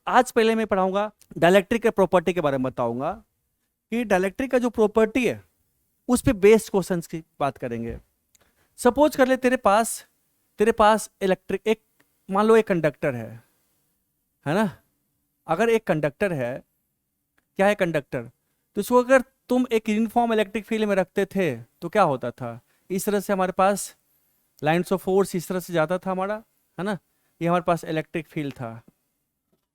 आज पहले मैं पढ़ाऊंगा डाइलेक्ट्रिक के प्रॉपर्टी के बारे में बताऊंगा कि डाइलेक्ट्रिक का जो प्रॉपर्टी है उस पे बेस्ड क्वेश्चंस की बात करेंगे। सपोज कर ले तेरे पास इलेक्ट्रिक एक, मान लो एक कंडक्टर है ना। अगर एक कंडक्टर है, क्या है कंडक्टर, तो इसको अगर तुम एक यूनिफॉर्म इलेक्ट्रिक फील्ड में रखते थे तो क्या होता था, इस तरह से हमारे पास लाइन्स ऑफ फोर्स इस तरह से जाता था हमारा, है ना। ये हमारे पास इलेक्ट्रिक फील्ड था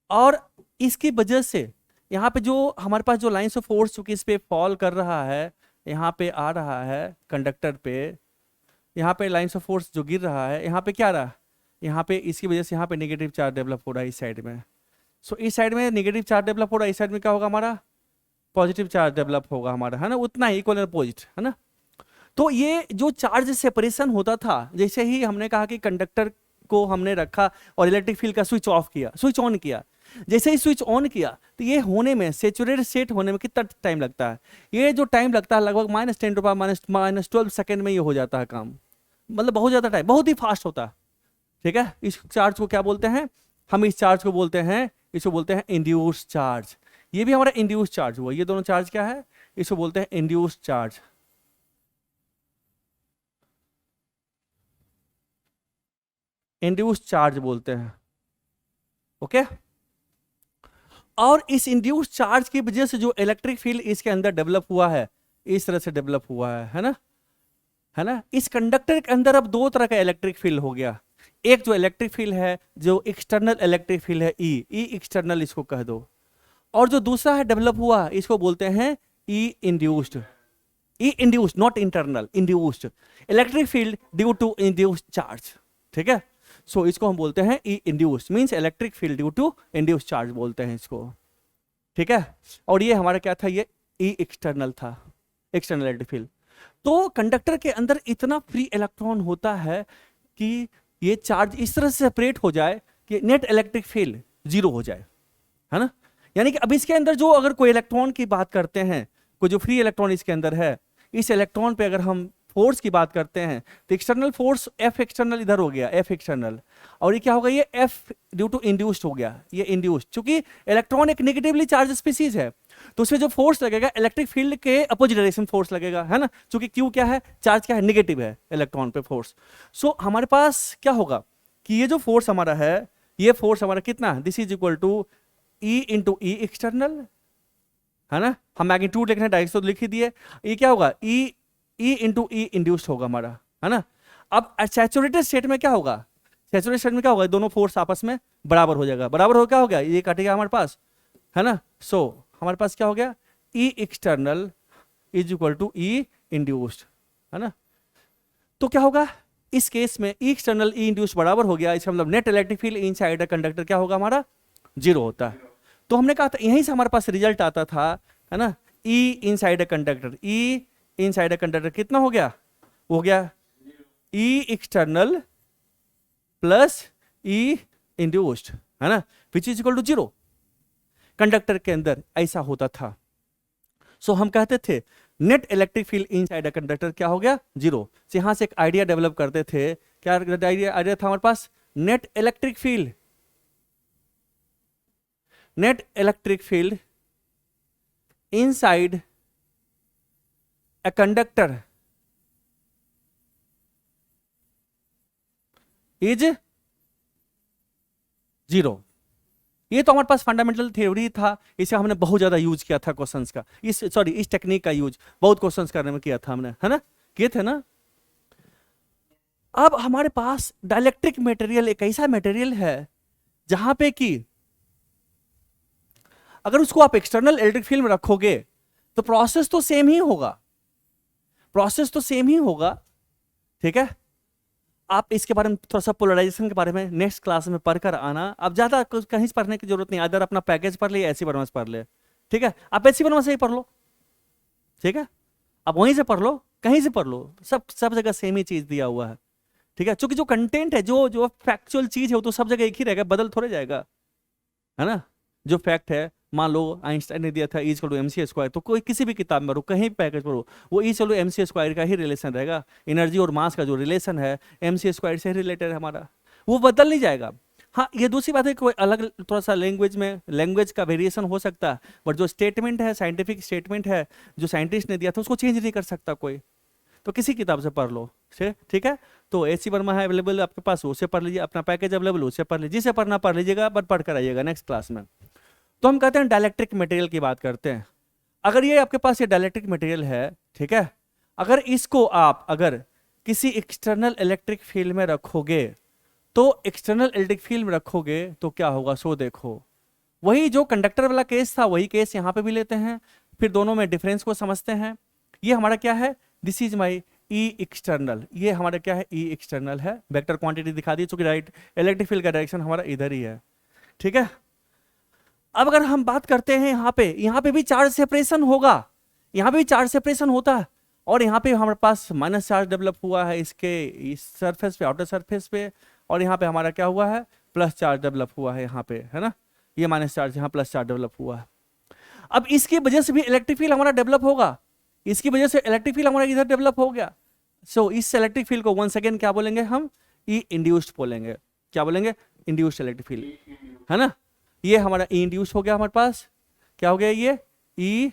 और इसकी वजह से यहाँ पे जो हमारे पास जो लाइन्स ऑफ फोर्स चूंकि इस पे फॉल कर रहा है, यहाँ पे आ रहा है कंडक्टर पे, यहाँ पे लाइन्स ऑफ फोर्स जो गिर रहा है, यहाँ पे क्या रहा, यहाँ पे इसकी वजह से यहाँ पे नेगेटिव चार्ज डेवलप हो रहा है इस साइड में। सो इस साइड में नेगेटिव चार्ज डेवलप हो रहा है, इस साइड में क्या होगा हमारा पॉजिटिव चार्ज डेवलप होगा हमारा, है ना, उतना ही इक्वल अपोजिट, है ना। तो ये जो चार्ज सेपरेशन होता था, जैसे ही हमने कहा कि कंडक्टर को हमने रखा और इलेक्ट्रिक फील्ड का स्विच ऑफ किया, स्विच ऑन किया, जैसे ही स्विच ऑन किया तो ये होने में, सेचुरेटेड स्टेट होने में कितना टाइम लगता है, ये जो टाइम लगता है लगभग -10⁻⁻12 सेकेंड में ये हो जाता है काम, मतलब बहुत ज़्यादा टाइम, बहुत ही फास्ट होता है। ठीक है, इस चार्ज को क्या बोलते हैं, हम इस चार्ज को बोलते हैं, इसको बोलते हैं इंड्यूस चार्ज। ये भी हमारा इंड्यूस चार्ज हुआ, ये दोनों चार्ज क्या है, इसको बोलते हैं इंड्यूस चार्ज। इंड्यूस चार्ज बोलते हैं, ओके। और इस इंड्यूस चार्ज की वजह से जो इलेक्ट्रिक फील्ड इसके अंदर डेवलप हुआ है, इस तरह से डेवलप हुआ है ना, है ना। इस कंडक्टर के अंदर अब दो तरह का इलेक्ट्रिक फील्ड हो गया, एक जो इलेक्ट्रिक फील्ड है जो एक्सटर्नल इलेक्ट्रिक फील्ड है ई एक्सटर्नल इसको कह दो, और जो दूसरा है डेवलप हुआ इसको बोलते हैं E induced, not internal, induced electric field due to induced charge. ठीक है, सो इसको हम बोलते हैं E induced, means electric field due to induced charge बोलते हैं इसको। ठीक है, और ये हमारा क्या था, ये ई एक्सटर्नल था, एक्सटर्नल इलेक्ट्रिक फील्ड। तो कंडक्टर के अंदर इतना फ्री इलेक्ट्रॉन होता है कि ये चार्ज इस तरह से सेपरेट हो जाए कि नेट इलेक्ट्रिक फील्ड जीरो हो जाए, है ना। यानी कि अब इसके अंदर जो अगर कोई इलेक्ट्रॉन की बात करते हैं, कोई जो फ्री इलेक्ट्रॉन इसके अंदर है, इस इलेक्ट्रॉन पे अगर हम फोर्स की बात करते हैं तो एक्सटर्नल फोर्स एफ एक्सटर्नल इधर हो गया, एफ एक्सटर्नल, और ये क्या होगा, ये एफ ड्यू टू इंड्यूस्ड हो गया, ये इंड्यूस्ड, क्योंकि इलेक्ट्रॉन एक नेगेटिवली चार्ज स्पीसीज है तो उसमें जो फोर्स लगेगा इलेक्ट्रिक फील्ड के अपोजिट डायरेक्शन फोर्स लगेगा, है ना, क्योंकि क्यू क्या है, चार्ज क्या है, नेगेटिव है इलेक्ट्रॉन पे फोर्स। सो हमारे पास क्या होगा कि ये जो फोर्स हमारा है, ये फोर्स हमारा कितना, this is equal to E into E external, है ना। हम मैग्नीट्यूड लिखने डायरेक्ट तो लिख ही दिए, ये क्या होगा ई इंटू ई इंड्यूस्ड होगा हमारा, है ना। अब सैचुरेटेड स्टेट में क्या होगा, सैचुरेटेड स्टेट में क्या होगा, दोनों फोर्स आपस में बराबर हो जाएगा, बराबर हो क्या हो गया, ये कटेगा हमारे पास, है ना। सो हमारे पास क्या हो गया, E external is equal to E induced, है ना। तो क्या होगा इस केस में, ई एक्सटर्नल ई इंड्यूस्ड बराबर हो गया, इसका मतलब net electric field inside the conductor क्या होगा हमारा, जीरो होता है। तो हमने कहा था यहीं से हमारे पास रिजल्ट आता था, है ना, E inside the conductor, E inside the conductor कितना हो गया, हो गया E external plus E induced, है ना, which is equal to zero. Conductor के अंदर ऐसा होता था। सो हम कहते थे net electric field inside the conductor क्या हो गया, जीरो। यहां से एक आइडिया डेवलप करते थे, क्या आइडिया था हमारे पास, net electric field, net electric field inside a conductor is zero. ये तो हमारे पास फंडामेंटल थ्योरी था, इसे हमने बहुत ज्यादा यूज किया था क्वेश्चंस का, इस टेक्निक का यूज बहुत क्वेश्चंस करने में किया था हमने, है ना, किए थे ना। अब हमारे पास डाइलेक्ट्रिक मटेरियल एक ऐसा मटेरियल है जहां पे कि अगर उसको आप एक्सटर्नल इलेक्ट्रिक फील्ड में रखोगे तो प्रोसेस तो सेम ही होगा, प्रोसेस तो सेम ही होगा। ठीक है, आप इसके बारे में थोड़ा सा पोलराइजेशन के बारे में नेक्स्ट क्लास में पढ़कर आना, अब ज्यादा कहीं से पढ़ने की जरूरत नहीं, अगर अपना पैकेज पढ़ ले, ऐसी वर्मा से पढ़ ले। ठीक है, आप ऐसी वर्मा से ही पढ़ लो, ठीक है, आप वहीं से पढ़ लो, कहीं से पढ़ लो, सब जगह सेम ही चीज दिया हुआ है। ठीक है, क्योंकि जो कंटेंट है, जो फैक्चुअल चीज है वो तो सब जगह एक ही रहेगा, बदल थोड़े जाएगा, है ना। जो फैक्ट है, मान लो आइंस्टाइन ने दिया था E equal to M C square, तो कोई किसी भी किताब में पढ़ो, कहीं पैकेज पढ़ो, वो E equal to M C square का ही रिलेशन रहेगा। एनर्जी और मास का जो रिलेशन है एम सी स्क्वायर से रिलेटेड है हमारा, वो बदल नहीं जाएगा। हाँ ये दूसरी बात है, कोई अलग थोड़ा सा लैंग्वेज का वेरिएशन हो सकता है, बट जो स्टेटमेंट है, साइंटिफिक स्टेटमेंट है जो साइंटिस्ट ने दिया था, उसको चेंज नहीं कर सकता कोई। तो किसी किताब से पढ़ लो, ठीक है। तो एच वर्मा है अवेलेबल आपके पास, उससे पढ़ लीजिए। अपना पैकेज अवेलेबल, उससे पढ़ लीजिए, जिसे पढ़ना पढ़ लीजिएगा, बट पढ़ कर आइएगा नेक्स्ट क्लास में। तो हम कहते हैं डाइलेक्ट्रिक मटेरियल की बात करते हैं। अगर ये आपके पास ये डाइलेक्ट्रिक मटेरियल है, ठीक है, अगर इसको आप अगर किसी एक्सटर्नल इलेक्ट्रिक फील्ड में रखोगे, तो एक्सटर्नल इलेक्ट्रिक फील्ड में रखोगे तो क्या होगा, सो देखो। वही जो कंडक्टर वाला केस था वही केस यहाँ पे भी लेते हैं, फिर दोनों में डिफरेंस को समझते हैं। ये हमारा क्या है, this is my E external, ये हमारा क्या है, ई एक्सटर्नल है। वेक्टर क्वांटिटी दिखा दी, चूंकि राइट इलेक्ट्रिक फील्ड का डायरेक्शन हमारा इधर ही है, ठीक है। अब अगर हम बात करते हैं यहाँ पे भी चार्ज सेपरेशन होगा, यहाँ पे भी चार्ज सेपरेशन होता है, और यहाँ पे हमारे पास माइनस चार्ज डेवलप हुआ है इसके इस सरफेस पे, आउटर सरफेस पे, और यहाँ पे हमारा क्या हुआ है, प्लस चार्ज डेवलप हुआ है यहाँ पे, है ना, ये माइनस चार्ज, यहाँ प्लस चार्ज डेवलप हुआ है। अब इसकी वजह से भी इलेक्ट्रिक फील्ड हमारा डेवलप होगा, इसकी वजह से इलेक्ट्रिक फील्ड हमारा इधर डेवलप हो गया। सो इस इलेक्ट्रिक फील्ड को वंस अगेन क्या बोलेंगे हम, ई इंड्यूस्ड बोलेंगे। क्या बोलेंगे, इंड्यूस्ड इलेक्ट्रिक फील्ड, है ना। ये हमारा ई इंड्यूस्ड हो गया, हमारे पास क्या हो गया, ये ई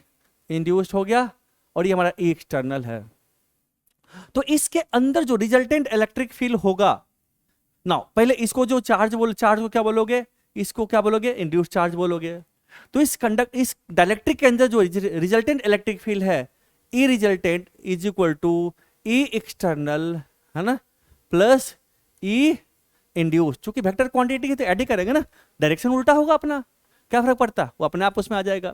इंड्यूस्ड हो गया, और ये हमारा ई एक्सटर्नल है। तो इसके अंदर जो रिजल्टेंट इलेक्ट्रिक फील्ड होगा, नाउ पहले इसको जो चार्ज को क्या बोलोगे, इसको क्या बोलोगे, इंड्यूस्ड चार्ज बोलोगे। तो इस डाइलेक्ट्रिक के अंदर जो रिजल्टेंट इलेक्ट्रिक फील्ड है, E resultant is equal to E external, है ना, प्लस ई इंड्यूस। चूंकि वेक्टर क्वांटिटी की तो ऐड ही करेंगे ना, डायरेक्शन उल्टा होगा अपना, क्या फर्क पड़ता, वो अपने आप उसमें आ जाएगा।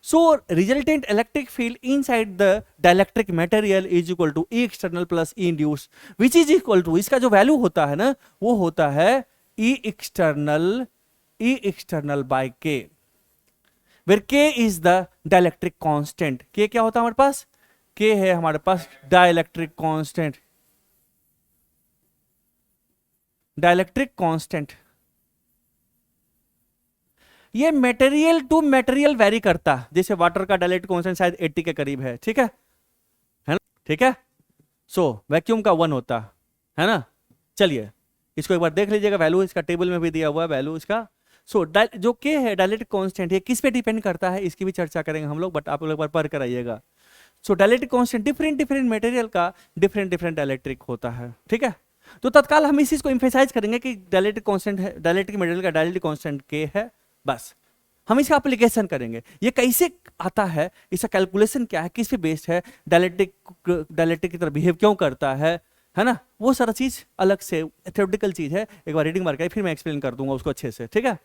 So resultant electric field inside the dielectric material is equal to E external plus E induce, which is equal to, इसका जो वैल्यू होता है ना, वो होता है E external by K, where K is the dielectric constant. K क्या होता है हमारे पास, के है हमारे पास डाइलेक्ट्रिक कांस्टेंट, डाइलेक्ट्रिक कांस्टेंट। ये मटेरियल टू मटेरियल वेरी करता है, जैसे वाटर का डाइलेक्ट्रिक कांस्टेंट शायद 80 के करीब है, ठीक है ना, ठीक है। सो वैक्यूम का 1 होता है ना। चलिए इसको एक बार देख लीजिएगा, वैल्यू इसका टेबल में भी दिया हुआ है वैल्यू इसका। सो जो के है डाइलेक्ट्रिक कांस्टेंट, ये किस पे डिपेंड करता है, इसकी भी चर्चा करेंगे हम लोग, बट आप लोग एक बार पढ़ कर आइएगा। सो डाइलेक्ट्रिक कांस्टेंट डिफरेंट मटेरियल का डिफरेंट डाइलेक्ट्रिक होता है, ठीक है। तो तत्काल हम इस चीज को एम्फेसाइज करेंगे कि डाइलेक्ट्रिक कांस्टेंट है, डाइलेक्ट्रिक मटेरियल का डाइलेक्ट्रिक कांस्टेंट के है, बस हम इसका एप्लीकेशन करेंगे। ये कैसे आता है, इसका कैलकुलेशन क्या है, किस पे बेस्ड है, डाइलेक्ट्रिक की तरह बिहेव क्यों करता है ना, वो सारा चीज अलग से थ्योरेटिकल चीज है, एक बार रीडिंग मार के फिर मैं एक्सप्लेन कर दूंगा उसको अच्छे से, ठीक है।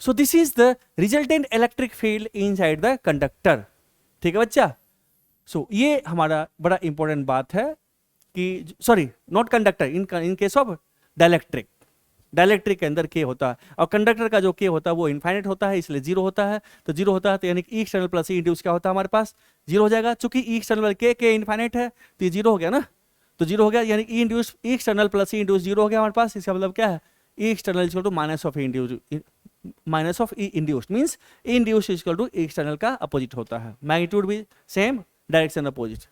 So this is the resultant electric field inside the conductor, ठीक है बच्चा। सो ये हमारा बड़ा इंपॉर्टेंट बात है कि, sorry not conductor, in case of dielectric, dielectric के अंदर के होता है, और कंडक्टर का जो के होता है वो इनफाइनाइट होता है, इसलिए जीरो होता है। तो जीरो होता है तो यानी कि ई एक्सटर्नल प्लस ई इंड्यूस क्या होता है हमारे पास, जीरो हो जाएगा। चूंकि ई एक्सटर्नल के इनफाइनाइट है तो ये जीरो हो गया ना, तो जीरो हो गया, यानी E induce, E external plus E induce zero हो गया हमारे पास। इसका मतलब क्या है, E external equal to minus of E induce, minus of E induce means E induce equal to E external का अपोजिट होता है, मैग्नीट्यूड भी सेम, डायरेक्शन अपोजिट।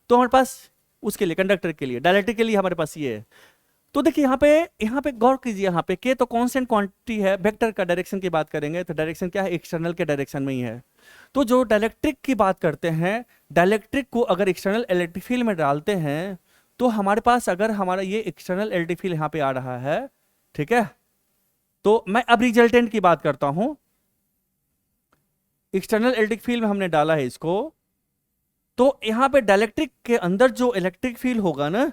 तो हमारे पास उसके लिए, कंडक्टर के लिए, डाइलेक्ट्रिक के लिए हमारे पास ये है। तो देखिए यहाँ पे गौर कीजिए, यहाँ पे के तो कांस्टेंट क्वांटिटी है, वेक्टर का डायरेक्शन की बात करेंगे तो डायरेक्शन क्या है, एक्सटर्नल के डायरेक्शन में ही है। तो जो डाइलेक्ट्रिक की बात करते हैं, डाइलेक्ट्रिक को अगर एक्सटर्नल इलेक्ट्रिक फील्ड में डालते हैं तो हमारे पास अगर हमारा ये एक्सटर्नल इलेक्ट्रिक फील्ड यहाँ पे आ रहा है, ठीक है, तो मैं अब रिजल्टेंट की बात करता हूं। एक्सटर्नल इलेक्ट्रिक फील्ड में हमने डाला है इसको, तो यहाँ पे डाइलेक्ट्रिक के अंदर जो इलेक्ट्रिक फील्ड होगा ना,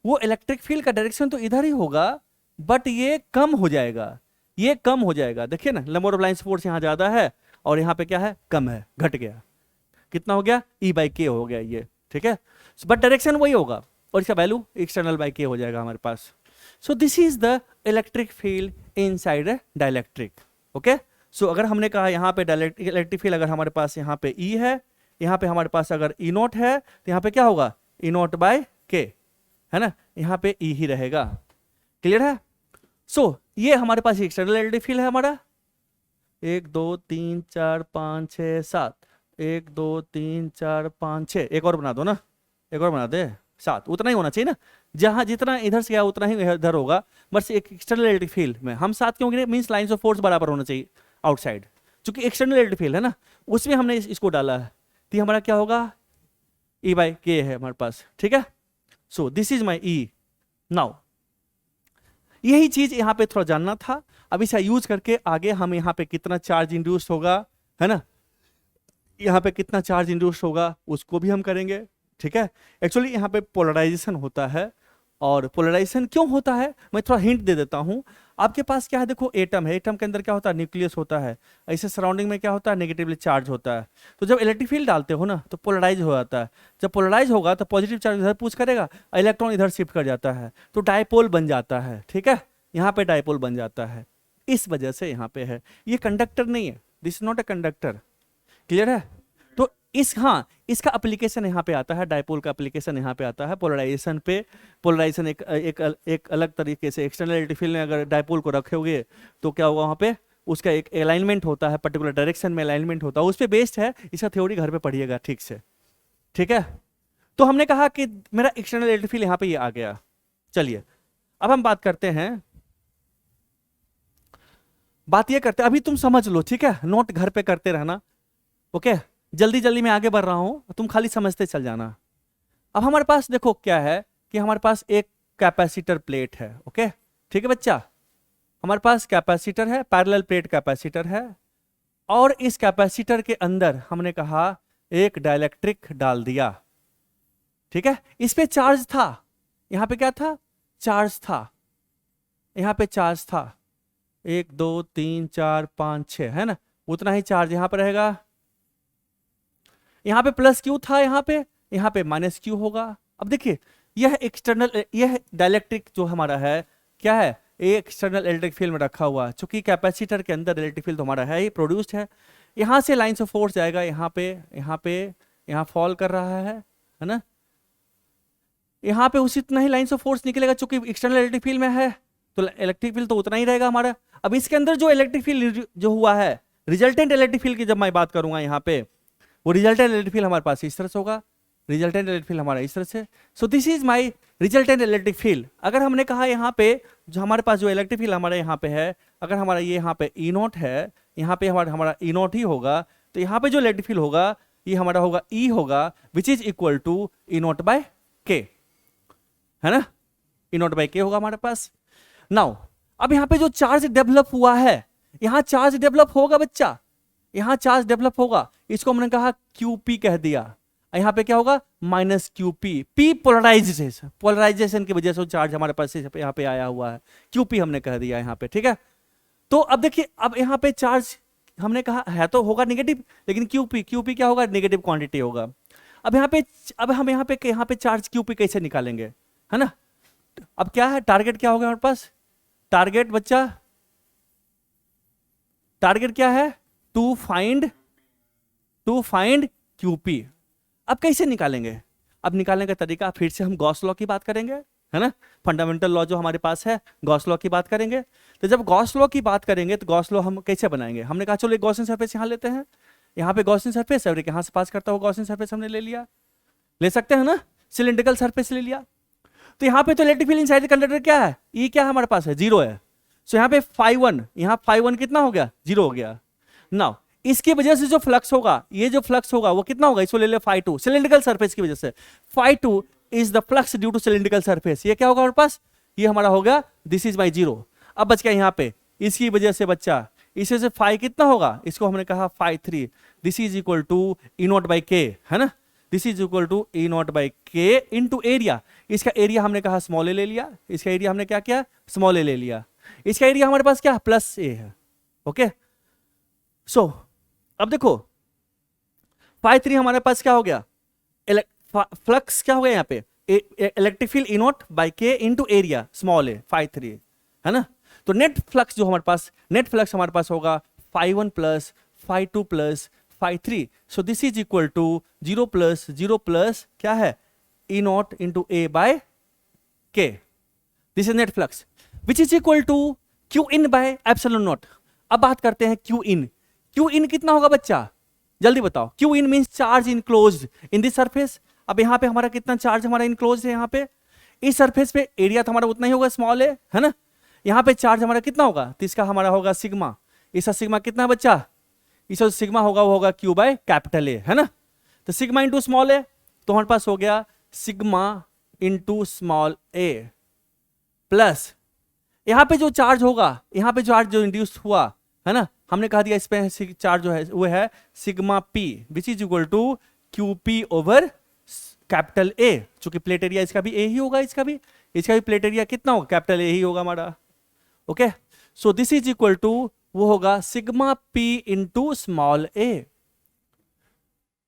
वो इलेक्ट्रिक फील्ड का डायरेक्शन तो इधर ही होगा, बट ये कम हो जाएगा, ये कम हो जाएगा। देखिए ना, नंबर ऑफ लाइन फोर्स यहाँ ज्यादा है और यहाँ पे क्या है, कम है, घट गया। कितना हो गया, ई बाई के हो गया ये, ठीक है, बट डायरेक्शन वही होगा और इसका वैल्यू एक्सटर्नल बाई के हो जाएगा हमारे पास। So this is the electric field inside dielectric, okay. So अगर हमने कहा यहाँ पे इलेक्ट्रिक फील्ड अगर हमारे पास यहाँ पे ई है, यहाँ पे हमारे पास अगर ई नॉट है, तो यहाँ पे क्या होगा, ई नॉट बाय के, है ना, यहाँ पे ई ही रहेगा। क्लियर है। सो ये हमारे पास एक्सटर्नल इलेक्ट्रिक फील्ड है हमारा, 1 2 3 4 5 6 7, 1 2 3 4 5 6, एक और बना दो ना, एक और बना दे, 7, उतना ही होना चाहिए ना, जहां जितना इधर से गया उतना ही इधर होगा, बस एक एक्सटर्नल इलेक्ट्रिक फील्ड में हम साथ क्यों गिरे, मींस लाइंस ऑफ फोर्स बराबर होना चाहिए आउटसाइड, क्योंकि एक्सटर्नल इलेक्ट्रिक फील्ड है ना, उसमें हमने इसको डाला है, तो हमारा क्या होगा, E बाई के है हमारे पास, ठीक है। So this is my E। Now यही चीज यहाँ पे थोड़ा जानना था, अब इसे यूज करके आगे हम यहाँ पे कितना चार्ज इंड्यूस होगा, है ना, यहाँ पे कितना चार्ज इंड्यूस होगा उसको भी हम करेंगे, ठीक है। एक्चुअली यहाँ पे पोलराइजेशन होता है, और पोलराइजेशन क्यों होता है मैं थोड़ा हिंट दे देता हूँ। आपके पास क्या है, देखो एटम है, एटम के अंदर क्या होता है, न्यूक्लियस होता है, ऐसे सराउंडिंग में क्या होता है, नेगेटिवली चार्ज होता है। तो जब इलेक्ट्रिक फील्ड डालते हो ना तो पोलराइज हो जाता है, जब पोलराइज होगा तो पॉजिटिव चार्ज इधर पुश करेगा, इलेक्ट्रॉन इधर शिफ्ट कर जाता है, तो डायपोल बन जाता है, ठीक है, यहाँ पे डायपोल बन जाता है, इस वजह से यहाँ पे है, ये कंडक्टर नहीं है, this not a conductor, clear है। तो इस हाँ इसका एप्लीकेशन यहाँ पे आता है, डायपोल का एप्लीकेशन यहाँ पे आता है पोलराइजेशन पे। पोलराइजेशन एक अलग तरीके से एक्सटर्नल इलेक्ट्रिक फील्ड में अगर डायपोल को रखोगे तो क्या होगा, वहाँ पे उसका एक अलाइनमेंट होता है, पर्टिकुलर डायरेक्शन में अलाइनमेंट होता है, उस पर बेस्ड है, इसका थ्योरी घर पे पढ़िएगा ठीक से, ठीक है। तो हमने कहा कि मेरा एक्सटर्नल इलेक्ट्रिक फील्ड यहाँ पे ये आ गया। चलिए अब हम बात करते हैं, बात ये करते हैं, अभी तुम समझ लो, ठीक है, नोट घर पे करते रहना, ओके। जल्दी जल्दी मैं आगे बढ़ रहा हूं, तुम खाली समझते चल जाना। अब हमारे पास देखो क्या है कि हमारे पास एक कैपेसिटर प्लेट है, ओके, ठीक है बच्चा, हमारे पास कैपेसिटर है, पैरेलल प्लेट कैपेसिटर है, और इस कैपेसिटर के अंदर हमने कहा एक डाइलेक्ट्रिक डाल दिया, ठीक है। इस पे चार्ज था, यहां पे क्या था, चार्ज था, यहां पे चार्ज था, 1 2 3 4 5 6 है ना, उतना ही चार्ज यहां पर रहेगा, यहां पे प्लस क्यू था, यहां पे माइनस क्यू होगा। अब देखिए यह एक्सटर्नल, यह डाइलेक्ट्रिक जो हमारा है क्या है, ये एक्सटर्नल इलेक्ट्रिक फील्ड में रखा हुआ है, चूंकि कैपेसिटर के अंदर इलेक्ट्रिक फील्ड तो हमारा है ही, प्रोड्यूस्ड है, यहां से लाइंस ऑफ फोर्स जाएगा, यहाँ फॉल कर रहा है ना, यहाँ पे उसी इतना ही लाइंस ऑफ फोर्स निकलेगा, चूंकि एक्सटर्नल इलेक्ट्रिक फील्ड में है तो इलेक्ट्रिक फील्ड तो उतना ही रहेगा हमारा। अब इसके अंदर जो इलेक्ट्रिक फील्ड जो हुआ है, रिजल्टेंट इलेक्ट्रिक फील्ड की जब मैं बात करूंगा यहाँ पे, वो रिजल्टेंट इलेक्ट्रिक फील्ड हमारे पास इस तरह से होगा, रिजल्टेंट इलेक्ट्रिक फील्ड हमारा इस तरह से। सो this is my resultant electric field. अगर हमने कहा यहाँ पे जो हमारे पास जो इलेक्ट्रिक फील्ड हमारे यहाँ पे है, अगर हमारा ये यहाँ पे ई नॉट है, यहाँ पे हमारा ई नॉट ही होगा, तो यहाँ पे जो इलेक्ट्रिक फील्ड होगा ये हमारा होगा ई होगा, which is equal to E naught by K, है ना, ई नॉट बाय के होगा हमारे पास। नाउ अब यहाँ पे जो चार्ज डेवलप हुआ है, यहाँ चार्ज डेवलप होगा बच्चा, यहाँ चार्ज डेवलप होगा, इसको हमने कहा QP कह दिया, यहाँ पे क्या होगा माइनस QP, P पोलराइजेशन की वजह से चार्ज हमारे पास यहाँ पे आया हुआ है, QP हमने कह दिया यहाँ पे, ठीक है। तो अब देखिए, अब यहाँ पे चार्ज हमने कहा है तो होगा नेगेटिव, लेकिन QP क्या होगा, नेगेटिव क्वांटिटी होगा। अब हम यहाँ पे चार्ज QP कैसे निकालेंगे, है ना। अब क्या है, टारगेट क्या होगा हमारे पास, टारगेट बच्चा, टारगेट क्या है, टू फाइंड QP। अब कैसे निकालेंगे, अब निकालने का तरीका फिर से हम गॉस लॉ की बात करेंगे, है ना, फंडामेंटल लॉ जो हमारे पास है, गॉस लॉ की बात करेंगे। तो जब गॉस लॉ की बात करेंगे तो गॉस लॉ हम कैसे बनाएंगे, हमने कहा चलो एक गॉसियन सरफेस यहाँ लेते हैं, यहाँ पे गॉसियन सरफेस है, यहाँ से पास करता हुआ गॉसियन सरफेस हमने ले लिया, ले सकते हैं ना, सिलिंड्रिकल सरफेस ले लिया। तो यहाँ पे तो electric field inside the conductor क्या है, ई क्या है हमारे पास है, 0 है। सो यहाँ पे φ1 कितना हो गया, 0 हो गया। नाउ इसकी वजह से जो फ्लक्स होगा, ये जो फ्लक्स होगा वो कितना होगा, इसको ले ले φ2, सिलिंड्रिकल सरफेस की वजह से, φ2 is the flux due to cylindrical surface, ये क्या होगा हमारे पास, ये हमारा होगा, दिस इज माई 0। अब बच गया यहाँ पे, इसकी वजह से बच्चा, इसी से फाई कितना होगा, इसको हमने कहा φ3, this is equal to E not by K, है ना, this is equal to E not by K into area. इसका एरिया हमने कहा स्मॉल ए ले लिया, इसका एरिया हमने क्या किया, स्मॉल ए ले लिया, इसका एरिया हमारे पास क्या प्लस ए है, ओके। सो अब देखो φ3 हमारे पास क्या हो गया, फ्लक्स क्या हो गया यहाँ पे, electric field E not by K into area small ए φ3, है ना। तो नेट फ्लक्स जो हमारे पास, नेट फ्लक्स हमारे पास होगा φ1 plus φ2 plus φ3। So this is equal to 0 plus क्या है, E not into A by K, this is net flux which is equal to Q in by epsilon not. अब बात करते हैं क्यू इन कितना होगा बच्चा, जल्दी बताओ, Q in means charge enclosed in this surface. अब यहाँ पे हमारा कितना चार्ज हमारा इनक्लोज्ड है, यहाँ पे इस सरफेस पे एरिया तो हमारा उतना ही होगा, स्मॉल है ना। यहाँ पे चार्ज हमारा कितना होगा, तो इसका हमारा होगा सिग्मा। इसका सिग्मा कितना बच्चा, इसका सिग्मा होगा वो होगा क्यू बाय कैपिटल ए, है ना। तो सिग्मा इंटू स्मॉल ए, तो हमारे पास हो गया sigma into small A plus यहाँ पे जो चार्ज होगा, यहाँ पे चार्ज जो इंड्यूस हुआ है ना, हमने कहा दिया इस पे चार्ज जो है वो है sigma P which is equal to Q P over capital A. चूंकि प्लेट एरिया इसका भी ए ही होगा, इसका भी प्लेट एरिया कितना होगा, कैपिटल ए ही होगा हमारा। Okay, so this is equal to वो होगा sigma P into small A,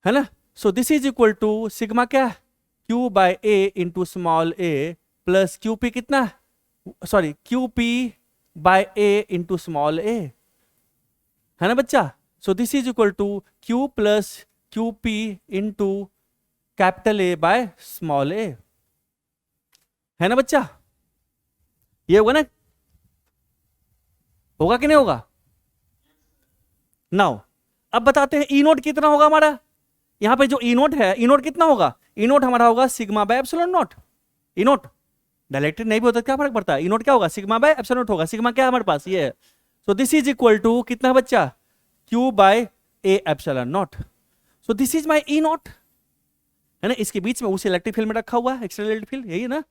है ना। So this is equal to sigma क्या, Q by A into small A plus Q P कितना, sorry Q P by A into small A, है ना बच्चा। So this is equal to Q plus Q P into capital A by small A, है ना बच्चा। ये होगा ना, होगा कि नहीं होगा। नाउ अब बताते हैं ई नोट कितना होगा हमारा। यहां पे जो ई नोट है, ई नोट कितना होगा, ई नोट हमारा होगा sigma by epsilon not. E note directed नहीं भी होता, क्या फर्क पड़ता है, ई नोट क्या होगा, सिग्मा बाय एप्सिलॉन नॉट होगा। सिग्मा क्या है हमारे पास, ये है। So this is equal to कितना बच्चा, Q by A epsilon naught. So this is my E naught, है ना। इसके बीच में उस इलेक्ट्रिक फील्ड में रखा हुआ है एक्सटर्नल इलेक्ट्रिक फील्ड, यही है ना।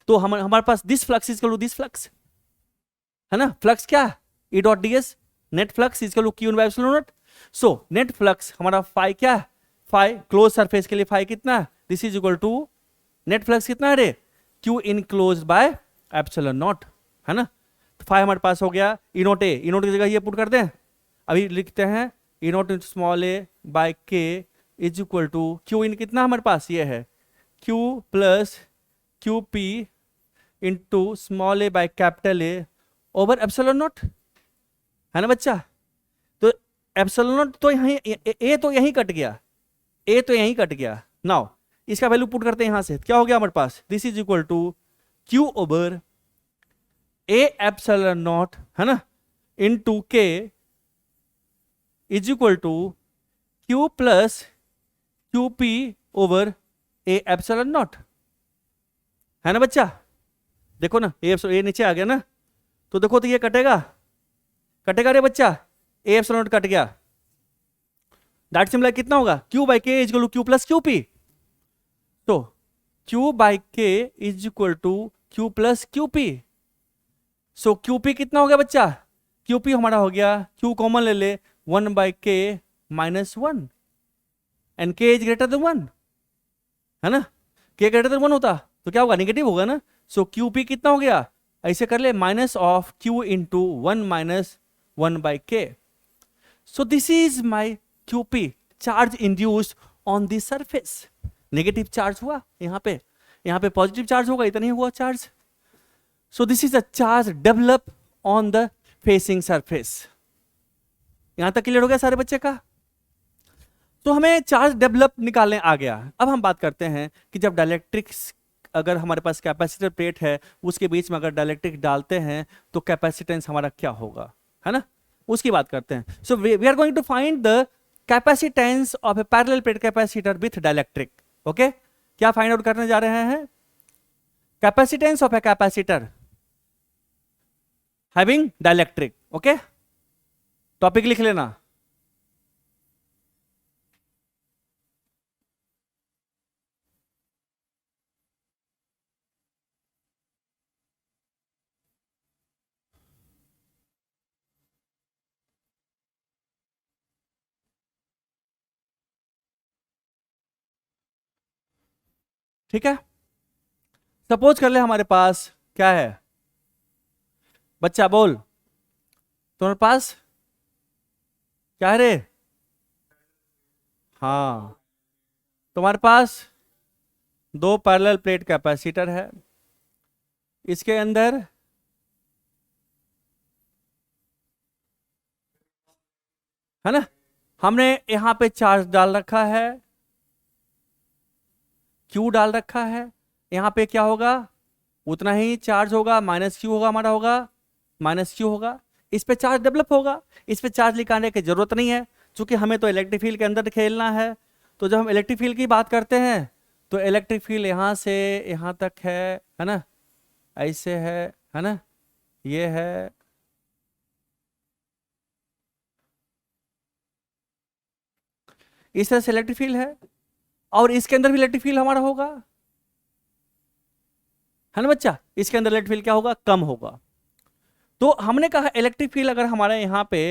तो हमारे पास this flux is equal to this flux, है ना। फ्लक्स क्या, E dot dS, net flux is equal to Q by epsilon naught. So net flux हमारा फाई क्या है, फाई क्लोज सरफेस के लिए फाई कितना, this is equal to net flux कितना है रे, Q enclosed by epsilon naught, है ना। तो फाई हमारे पास हो गया ई नोट ए, ई नोट की जगह ये पुट कर दें, अभी लिखते हैं E naught into small A by K is equal to Q in कितना हमारे पास ये है, Q plus Q P into small A by capital A over epsilon naught, है ना बच्चा। तो एप्सिलॉन नॉट तो यहीं ए तो यहीं कट गया, ए तो यहीं कट गया। नाउ इसका वैल्यू पुट करते हैं यहां से, क्या हो गया हमारे पास, this is equal to Q over A epsilon naught, है ना, into K is equal to Q plus Q P over A epsilon naught, है ना बच्चा। देखो ना ए नीचे आ गया ना, तो देखो तो ये कटेगा, कटेगा रे बच्चा, ए एप्सिलॉन नॉट कट गया। दैट सिंपल कितना होगा, Q by K is equal to Q plus Q P. तो Q by K is equal to Q plus Q P. So Q P कितना हो गया बच्चा, क्यू पी हमारा हो गया, क्यू कॉमन ले ले, 1 बाई के माइनस 1 एंड के इज ग्रेटर देन 1, है ना। के ग्रेटर देन 1 होता तो क्या होगा, निगेटिव होगा ना। सो क्यू पी कितना हो गया, ऐसे कर ले, minus of Q into 1 minus 1 by K. So this is my Q P, charge induced on this surface. Negative charge हुआ यहाँ पे पॉजिटिव चार्ज होगा, इतना ही हुआ charge. So this is a charge develop on the facing surface. यहां तक clear हो गया सारे बच्चे का। तो हमें चार्ज डेवलप निकालने आ गया। अब हम बात करते हैं कि जब डाइलेक्ट्रिक्स, अगर हमारे पास कैपेसिटर प्लेट है उसके बीच में अगर डाइलेक्ट्रिक डालते हैं तो कैपेसिटेंस हमारा क्या होगा, है ना, उसकी बात करते हैं। So we are going to find the capacitance of a parallel plate capacitor with dielectric. Okay, क्या फाइंड आउट करने जा रहे हैं, capacitance of a capacitor having dielectric. Okay, topic लिख लेना। ठीक है, सपोज कर ले हमारे पास क्या है बच्चा, बोल तुम्हारे पास क्या है रे, हाँ तुम्हारे पास 2 पैरेलल प्लेट कैपेसिटर है, इसके अंदर है ना, हमने यहां पे चार्ज डाल रखा है, क्यू डाल रखा है। यहां पे क्या होगा, उतना ही चार्ज होगा, माइनस क्यू होगा हमारा, होगा माइनस क्यू होगा। इस पे चार्ज डेवलप होगा, इस पे चार्ज लिखाने की जरूरत नहीं है, क्योंकि हमें तो इलेक्ट्रिक फील्ड के अंदर खेलना है। तो जब हम इलेक्ट्रिक फील्ड की बात करते हैं तो इलेक्ट्रिक फील्ड यहाँ से यहाँ तक है ना, ऐसे है ना, ये है, इस तरह से इलेक्ट्रिक फील्ड है, और इसके अंदर भी इलेक्ट्रिक फील्ड हमारा होगा, है ना बच्चा, इसके अंदर इलेक्ट्रिक फील्ड क्या होगा, कम होगा। तो हमने कहा इलेक्ट्रिक फील्ड अगर हमारे यहाँ पे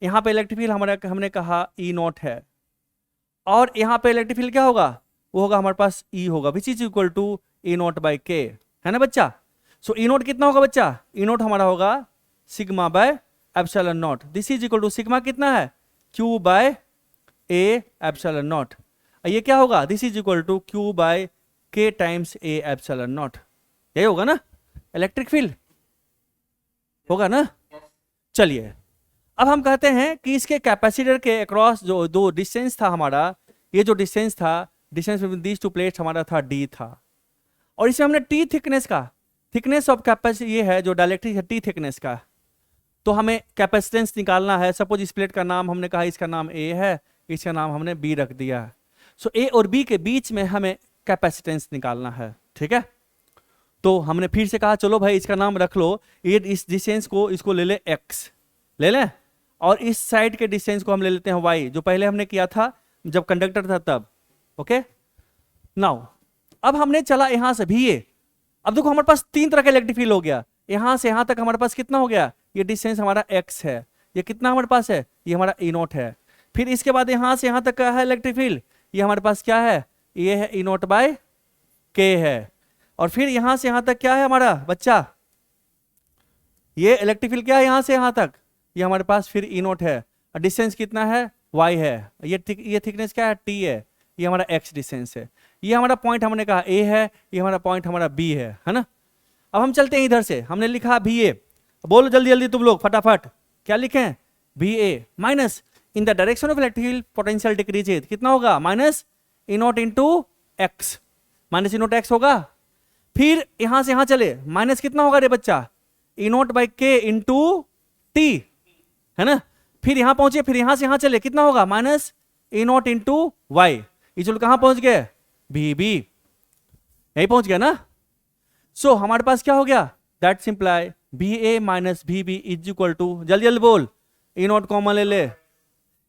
इलेक्ट्रिक फील्ड हमारा हमने कहा ई नॉट है, और यहाँ पे इलेक्ट्रिक फील्ड क्या होगा, वो होगा हमारे पास ई होगा, which is equal to E not by K, है ना बच्चा। सो ई नॉट कितना होगा बच्चा, ई नॉट हमारा होगा sigma by epsilon naught, this is equal to sigma कितना है, Q by A epsilon naught, ये क्या होगा, this is equal to Q by K times A epsilon naught, यही होगा ना इलेक्ट्रिक फील्ड, होगा ना। चलिए अब हम कहते हैं कि इसके कैपेसिटर के अक्रॉस जो दो डिस्टेंस था हमारा, ये जो डिस्टेंस था, distance between these to plates हमारा था डी था, और इसमें हमने टी थिकनेस का, थिकनेस ऑफ कैपेसिटी ये है जो डायलेक्ट्रिक है टी थिकनेस का, तो हमें कैपेसिटेंस निकालना है। सपोज इस प्लेट का नाम हमने कहा इसका नाम ए है, इसका नाम हमने बी रख दिया, सो ए और बी के बीच में हमें कैपेसिटेंस निकालना है, ठीक है। तो हमने फिर से कहा चलो भाई इसका नाम रख लो, ये इस डिस्टेंस को इसको ले ले एक्स ले लें, और इस साइड के डिस्टेंस को हम ले लेते हैं वाई, जो पहले हमने किया था जब कंडक्टर था तब, ओके। नाउ अब हमने चला यहां से भी ये, अब देखो हमारे पास तीन तरह का इलेक्ट्रिक फील्ड हो गया, यहां से यहां तक हमारे पास कितना हो गया, ये डिस्टेंस हमारा एक्स है, ये कितना हमारे पास है, ये हमारा ई नॉट है। फिर इसके बाद यहां से यहां तक का है इलेक्ट्रिक फील्ड, ये हमारे पास क्या है, ये है ई नॉट बाय के है, और फिर यहां से यहां तक क्या है हमारा बच्चा, ये इलेक्ट्रिक फील्ड क्या है यहां से यहां तक, ये हमारे पास फिर ई नॉट है, और डिस्टेंस कितना है, y है, ये थिकनेस क्या है, t है, ये हमारा x डिस्टेंस है, ये हमारा पॉइंट हमने कहा a है, ये हमारा पॉइंट हमारा b है ना। अब हम चलते हैं इधर से, हमने लिखा va, बोलो जल्दी जल्दी तुम लोग फटाफट, क्या लिखे va minus in the direction of electric field potential decreases, कितना होगा, minus E not into x, minus E not x होगा। फिर यहां से यहां चले, माइनस कितना होगा रे बच्चा, ई not by K into T, है ना। फिर यहां पहुंचे, फिर यहां से यहां चले, कितना होगा, minus A naught into Y, ये चलो कहां पहुंच गए, भी बी, यही पहुंच गया ना। सो हमारे पास क्या हो गया, that simply B A minus B B is equal to, जल्दी जल्दी बोल, ई नॉट कॉमन ले ले,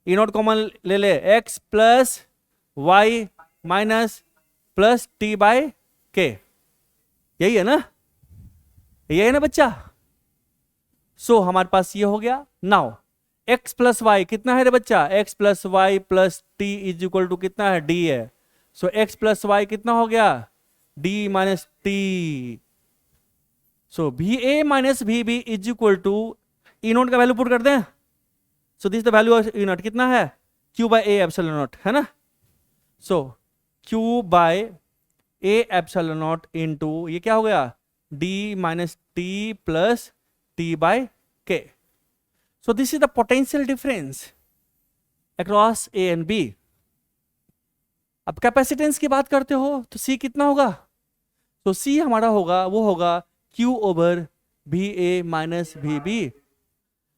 ई नॉट कॉमन ले ले, X plus Y minus plus T by K, यही है ना, यही है ना बच्चा। सो हमारे पास ये हो गया। नाउ x प्लस वाई कितना है रे बच्चा, x plus Y plus T is equal to कितना है, d है। सो x प्लस वाई कितना हो गया, d minus T, so B A minus B B is equal to, E naught का वैल्यू पुट कर दें, so this the value of E naught कितना है, q by A epsilon naught, है ना। So q by A epsilon naught into ये क्या हो गया, d minus T plus T by K. So this is the potential difference across A and B. अब capacitance की बात करते हो तो C कितना होगा, तो C हमारा होगा, वो होगा Q ओवर भी A minus B B,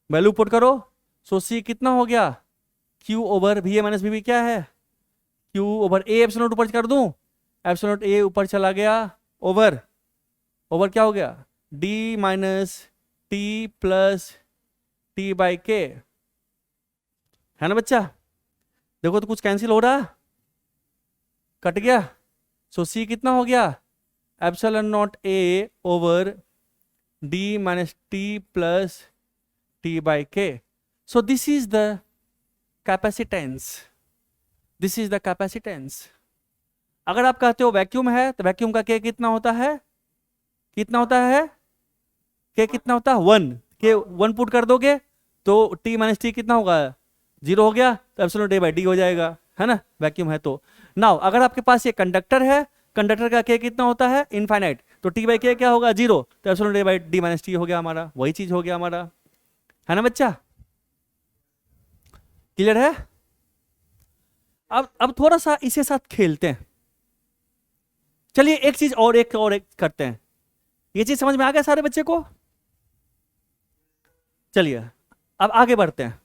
value put करो। सो C कितना हो गया, Q ओवर भी ए माइनस भी बी क्या है, Q over A epsilon not ऊपर कर दूं, एप्सिलॉन नॉट ए ऊपर चला गया, ओवर ओवर क्या हो गया, D minus T plus T by K, है ना बच्चा। देखो तो कुछ कैंसिल हो रहा, कट गया। सो सी कितना हो गया, epsilon naught A over D minus T plus T by K. So this is the capacitance, this is the capacitance. अगर आप कहते हो वैक्यूम है तो वैक्यूम का के कितना होता है, कितना होता है, के कितना होता है, 1, के 1 पुट कर दोगे तो t माइनस टी कितना होगा, 0 हो गया, तो एप्सिलॉन डे बाई डी हो जाएगा, है ना, वैक्यूम है तो। नाउ अगर आपके पास ये कंडक्टर है, कंडक्टर का के कितना होता है, इनफाइनाइट, तो t बाई के क्या होगा, 0, तो epsilon day by D minus T हो गया हमारा, वही चीज हो गया हमारा, है ना बच्चा, क्लियर है। अब थोड़ा सा इसे साथ खेलते हैं, चलिए एक चीज और एक करते हैं। ये चीज समझ में आ गया सारे बच्चे को, चलिए अब आगे बढ़ते हैं।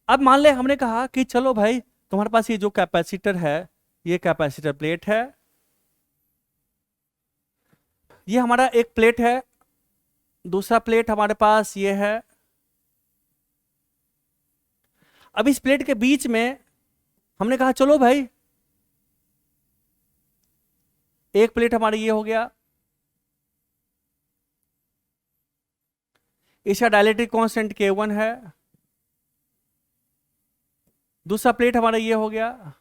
अब मान ले हमने कहा कि चलो भाई तुम्हारे पास ये जो कैपेसिटर है ये कैपेसिटर प्लेट है, ये हमारा एक प्लेट है, दूसरा प्लेट हमारे पास ये है। अब इस प्लेट के बीच में हमने कहा चलो भाई, एक प्लेट हमारी ये हो गया, इसका डायलेक्ट्रिक कांस्टेंट K1 है, दूसरा प्लेट हमारा ये हो गया,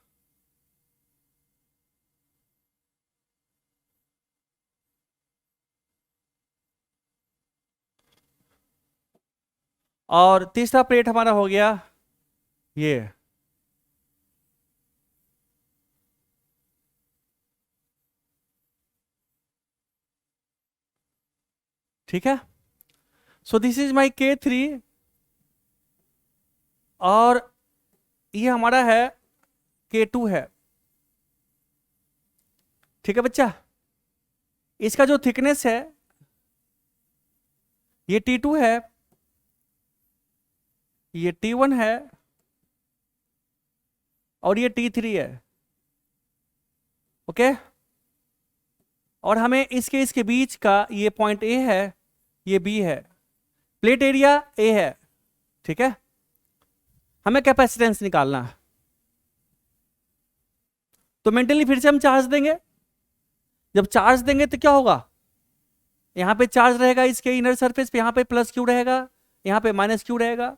और तीसरा प्लेट हमारा हो गया ये। ठीक है, so this is my K3 और ये हमारा है K2 है। ठीक है बच्चा, इसका जो थिकनेस है ये T2 है, ये T1 है और ये T3 है। ओके, और हमें इसके बीच का ये पॉइंट A है, ये B है, प्लेट एरिया A है। ठीक है, हमें कैपेसिटेंस निकालना है, तो मेंटली फिर से हम चार्ज देंगे। जब चार्ज देंगे तो क्या होगा, यहां पे चार्ज रहेगा इसके इनर सरफेस पे, यहां पे प्लस क्यू रहेगा, यहां पे माइनस क्यू रहेगा।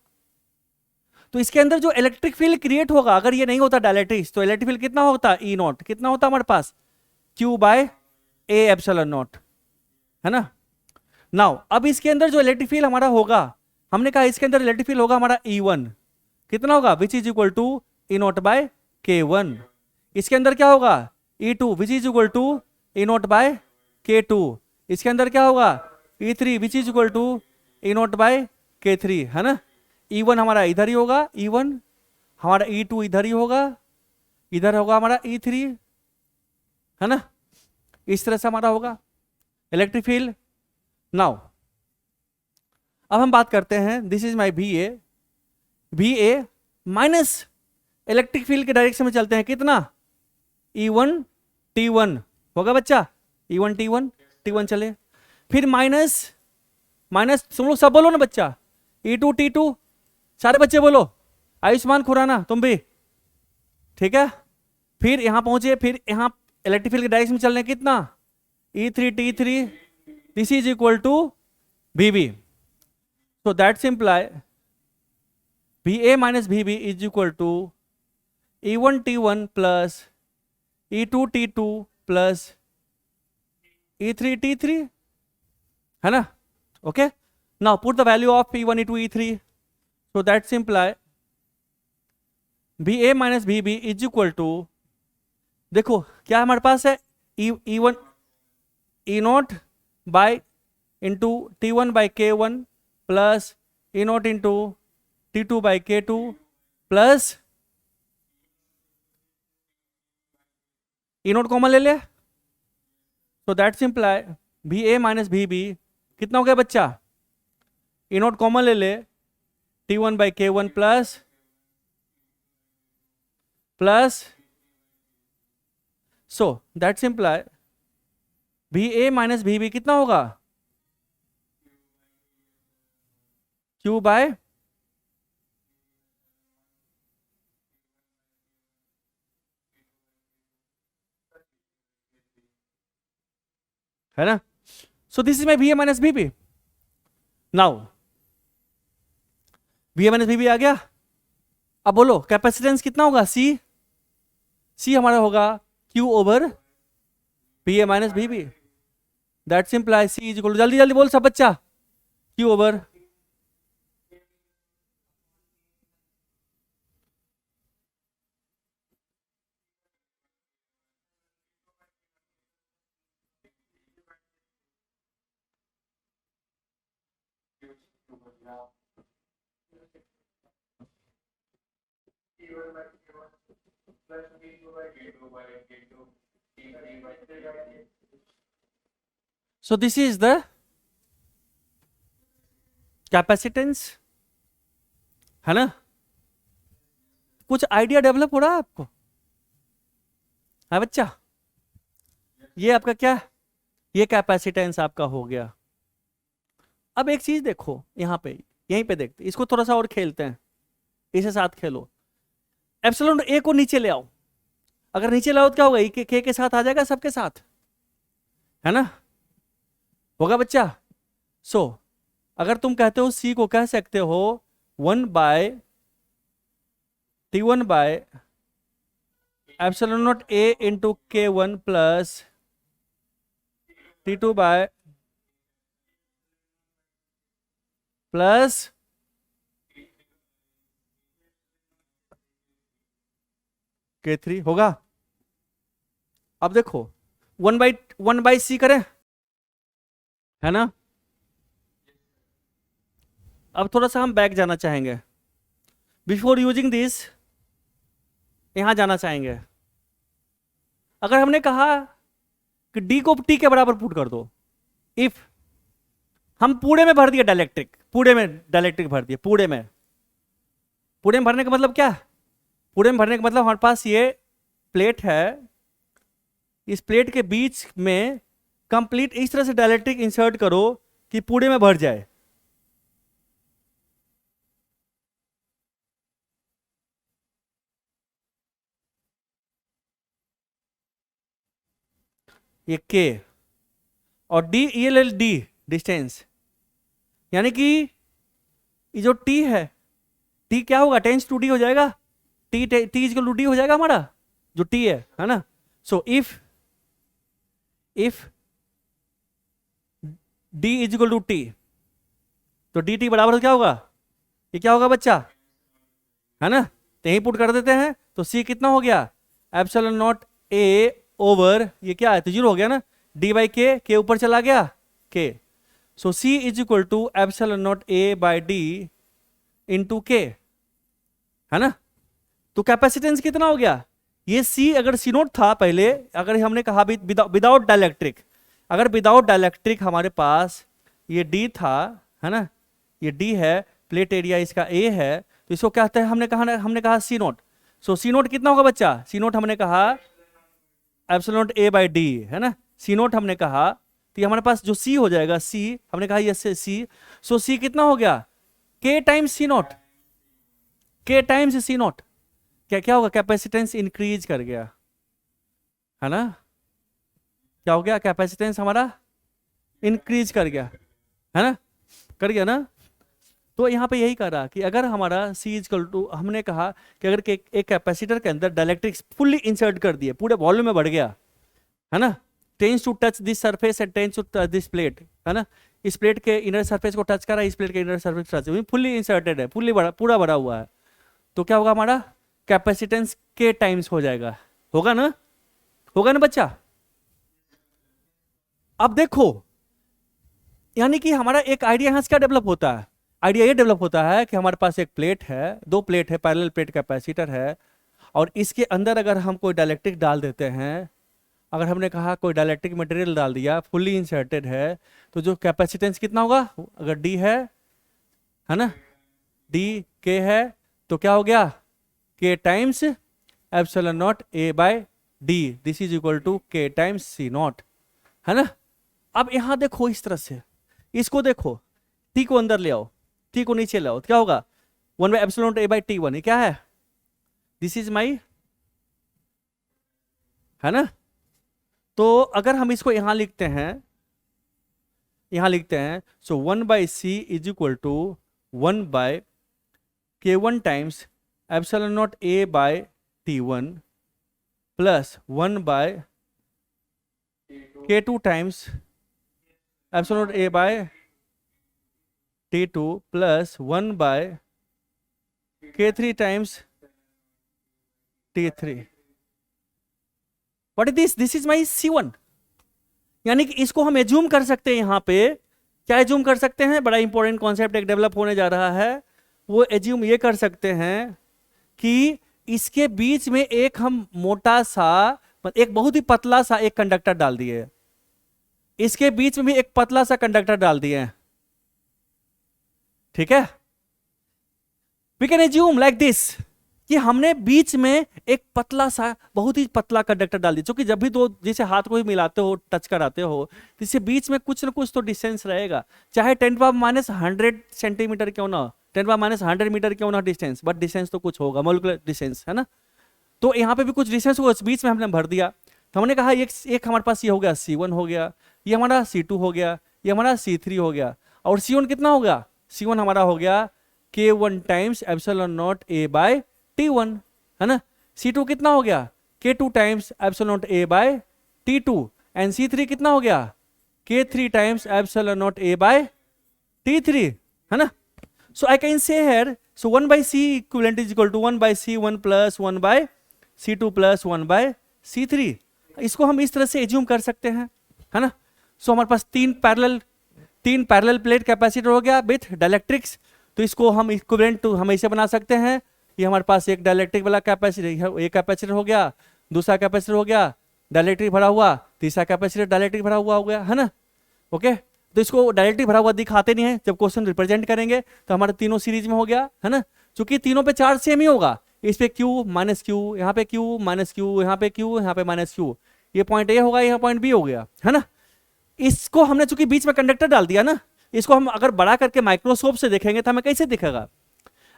तो इसके अंदर जो इलेक्ट्रिक फील्ड क्रिएट होगा, अगर ये नहीं होता डायलेक्ट्रिक्स, तो इलेक्ट्रिक फील्ड कितना होता, ई नॉट, कितना होता हमारे पास, Q by A epsilon naught, है ना। नाउ अब इसके अंदर जो इलेक्ट्रिक फील्ड हमारा होगा, हमने कहा इसके अंदर इलेक्ट्रिक फील्ड होगा हमारा E1, कितना होगा, which is equal to E naught by K1। इसके अंदर क्या होगा, E2 which is equal to E naught by K2। इसके अंदर क्या होगा, E3 which is equal to E naught by K3, है ना। E1 हमारा इधर ही होगा, E1 हमारा, E2 इधर ही होगा, इधर होगा हमारा E3, है ना। इस तरह से हमारा होगा इलेक्ट्रिक फील्ड। नाउ अब हम बात करते हैं, this is my VA minus electric field के डायरेक्शन में चलते हैं, कितना, E1 T1 होगा बच्चा, E1 T1 चले, फिर माइनस तुम लोग सब बोलो ना बच्चा, E2 T2, सारे बच्चे बोलो, आयुष्मान खुराना तुम भी, ठीक है। फिर यहां पहुंचे, फिर यहां इलेक्ट्रिक फील्ड के डायरेक्शन में चलने, कितना, E3 T3, this is equal to VB। So that imply VA minus VB is equal to E1 T1 plus E2 T2 plus E3 T3, है ना। Okay, now put the value of E1 E2 E3, so that imply VA minus VB is equal to, देखो क्या हमारे पास है, E1 E naught by into T1 बाय K1 plus E naught into T2 by K2 plus E naught common ले ले, तो that's imply VA minus VB कितना हो गया बच्चा, E नॉट कॉमन ले ले, T1 by K1 plus so that's imply VA minus VB कितना होगा, Q बाय, है ना। So this is my VA minus VB। Now VA minus VB आ गया, अब बोलो कैपेसिटेंस कितना होगा, C हमारा होगा Q over VA minus VB, that's imply C is equal, जल्दी जल्दी बोल सब बच्चा, Q over so this is the capacitance, है ना। कुछ आइडिया डेवलप हो रहा है आपको, है बच्चा? ये आपका क्या, ये कैपेसिटेंस आपका हो गया। अब एक चीज देखो यहाँ पे, यहीं पे देखते, इसको थोड़ा सा और खेलते हैं, इसे साथ खेलो। एप्सिलॉन ए को नीचे ले आओ, अगर नीचे लाओ तो क्या होगा, के के साथ आ जाएगा, सबके साथ, है ना? होगा बच्चा? सो अगर तुम कहते हो सी को कह सकते हो 1/T1 एप्सिलॉन नॉट ए into K1 plus T2 plus K3 होगा। अब देखो 1/C करें, है ना? अब थोड़ा सा हम बैक जाना चाहेंगे, बिफोर यूजिंग दिस यहां जाना चाहेंगे। अगर हमने कहा कि डी को टी के बराबर पुट कर दो, इफ हम पूरे में भर दिया डाइलेक्ट्रिक, पूरे में डाइलेक्ट्रिक भर दिया, पूरे में भरने का मतलब क्या, पूरे में भरने का मतलब हमारे पास ये प्लेट है, इस प्लेट के बीच में कंप्लीट इस तरह से डाइलेक्ट्रिक इंसर्ट करो कि पूरे में भर जाए। ये के और डी, ये ले डी डिस्टेंस, यानी कि ये जो टी है, टी क्या होगा, टेंस टू डी हो जाएगा, T T is two D हो जाएगा हमारा जो टी है ना? So if D is equal to T, तो डी टी बराबर क्या होगा, ये क्या होगा बच्चा, है ना? तो यही पुट कर देते हैं, तो सी कितना हो गया, एप्सिलॉन नॉट ए ओवर, ये क्या है तो जीरो हो गया ना, डी बाई के ऊपर चला गया K, so C is equal to epsilon naught A by D into K, है ना? तो कैपेसिटेंस कितना हो गया, ये सी अगर सी नोट था पहले, अगर हमने कहा विदाउट डाइलेक्ट्रिक, अगर विदाउट डाइलेक्ट्रिक हमारे पास ये डी था, है ना, ये डी है, प्लेट एरिया इसका ए है, तो इसको क्या कहते हैं, हमने कहा सी नोट। सो सी नोट कितना होगा बच्चा, सी नोट हमने कहा epsilon naught A by D, है ना, सी नोट हमने कहा, तो ये हमारे पास जो सी हो जाएगा, सी हमने कहा ये सी, सो सी कितना हो गया, के टाइम्स सी नोट, के टाइम्स सी नोट, क्या क्या होगा, कैपेसिटेंस इंक्रीज कर गया, है ना? क्या हो गया, कैपेसिटेंस हमारा इंक्रीज कर गया, है ना, कर गया ना? तो यहाँ पे यही कर रहा कि अगर हमारा C इक्वल टू, हमने कहा कि अगर एक कैपेसिटर के अंदर डाइलेक्ट्रिक्स फुल्ली इंसर्ट कर दिए, पूरे वॉल्यूम में बढ़ गया, है ना, tends to touch this surface and tends to touch this plate, है ना, इस प्लेट के इनर सरफेस को टच करा, इस प्लेट के inner surface touch, fully inserted है, फुल्ली पूरा भरा हुआ है, तो क्या होगा, हमारा कैपेसिटेंस के टाइम्स हो जाएगा, होगा ना, होगा ना बच्चा? अब देखो, यानी कि हमारा एक आइडिया यहां से क्या डेवलप होता है, आइडिया ये डेवलप होता है कि हमारे पास एक प्लेट है, दो प्लेट है, पैरेलल प्लेट कैपेसिटर है, और इसके अंदर अगर हम कोई डाइलेक्ट्रिक डाल देते हैं, अगर हमने कहा कोई डाइलेक्ट्रिक मटेरियल डाल दिया, फुल्ली इंसर्टेड है, तो जो कैपेसिटेंस कितना होगा, अगर डी है ना, डी के है, तो क्या हो गया, K times epsilon naught A by D, this is equal to K times C naught, है ना? अब यहां देखो इस तरह से, इसको देखो, टी को अंदर ले आओ, टी को नीचे ले आओ, तो क्या होगा, 1/एप्सिलॉन ए बाई टी वन, ये क्या है, दिस इज माई, है ना? तो अगर हम इसको यहां लिखते हैं, so 1/C is equal to 1/K1 times epsilon naught A by T1 plus 1/K2 times epsilon naught A by T2 plus 1/K3 times T3। What is this is my C1, यानी कि इसको हम एज्यूम कर सकते हैं, यहां पे क्या एज्यूम कर सकते हैं, बड़ा इंपॉर्टेंट कॉन्सेप्ट एक डेवलप होने जा रहा है, वो एज्यूम ये कर सकते हैं कि इसके बीच में एक हम मोटा सा, एक बहुत ही पतला सा एक कंडक्टर डाल दिए, इसके बीच में भी एक पतला सा कंडक्टर डाल दिए, ठीक है, we can assume like this, कि हमने बीच में एक पतला सा, बहुत ही पतला कंडक्टर डाल दिया, क्योंकि जब भी दो जैसे हाथ को भी मिलाते हो, टच कराते हो, तो इससे बीच में कुछ ना कुछ तो डिस्टेंस रहेगा, चाहे 10⁻100 सेंटीमीटर क्यों ना, 10⁻100 मीटर क्यों ना डिस्टेंस, बट डिस्टेंस तो कुछ होगा, मोलिकुलर डिस्टेंस, है ना। तो यहाँ पे भी कुछ डिस्टेंस होगा, बीच में हमने भर दिया। तो हमने कहा एक हमारे पास ये हो गया C1 हो गया, ये हमारा C2 हो गया, ये हमारा C3 हो गया, और C1 कितना हो गया, C1 हमारा हो गया K1 times epsilon naught A by T1, है ना। C2 कितना हो गया, K2 times epsilon naught A by T2, and C3 कितना हो गया, K3 times epsilon naught A by T3, है ना। So I can say here, so 1 by C equivalent is equal to 1 by C1 plus 1 by C2 plus 1 by C3। इसको हम इस तरह से एज्यूम कर सकते हैं, है ना। सो हमारे पास तीन पैरेलल प्लेट कैपेसिटर हो गया विथ डाइलेक्ट्रिक्स, तो इसको हम इक्विवेलेंट टू हम ऐसे बना सकते हैं, ये हमारे पास एक डाइलेक्ट्रिक वाला कैपेसिटर, एक कैपेसिटर हो गया, दूसरा कैपेसिटर हो गया डाइलेक्ट्रिक भरा हुआ, तीसरा कैपेसिटर डाइलेक्ट्रिक भरा हुआ हो गया, है ना। ओके, तो इसको डायरेक्टली भरा हुआ दिखाते नहीं है, जब क्वेश्चन रिप्रेजेंट करेंगे तो हमारे तीनों सीरीज में हो गया, है ना। क्योंकि तीनों पे चार्ज सेम ही होगा, इस पे Q माइनस Q, यहाँ पे Q माइनस Q, यहाँ पे Q, यहाँ पे माइनस Q, ये पॉइंट A होगा, यहाँ पॉइंट B हो गया, है ना। इसको हमने चूंकि बीच में कंडक्टर डाल दिया ना, इसको हम अगर बड़ा करके माइक्रोस्कोप से देखेंगे तो हमें कैसे दिखेगा,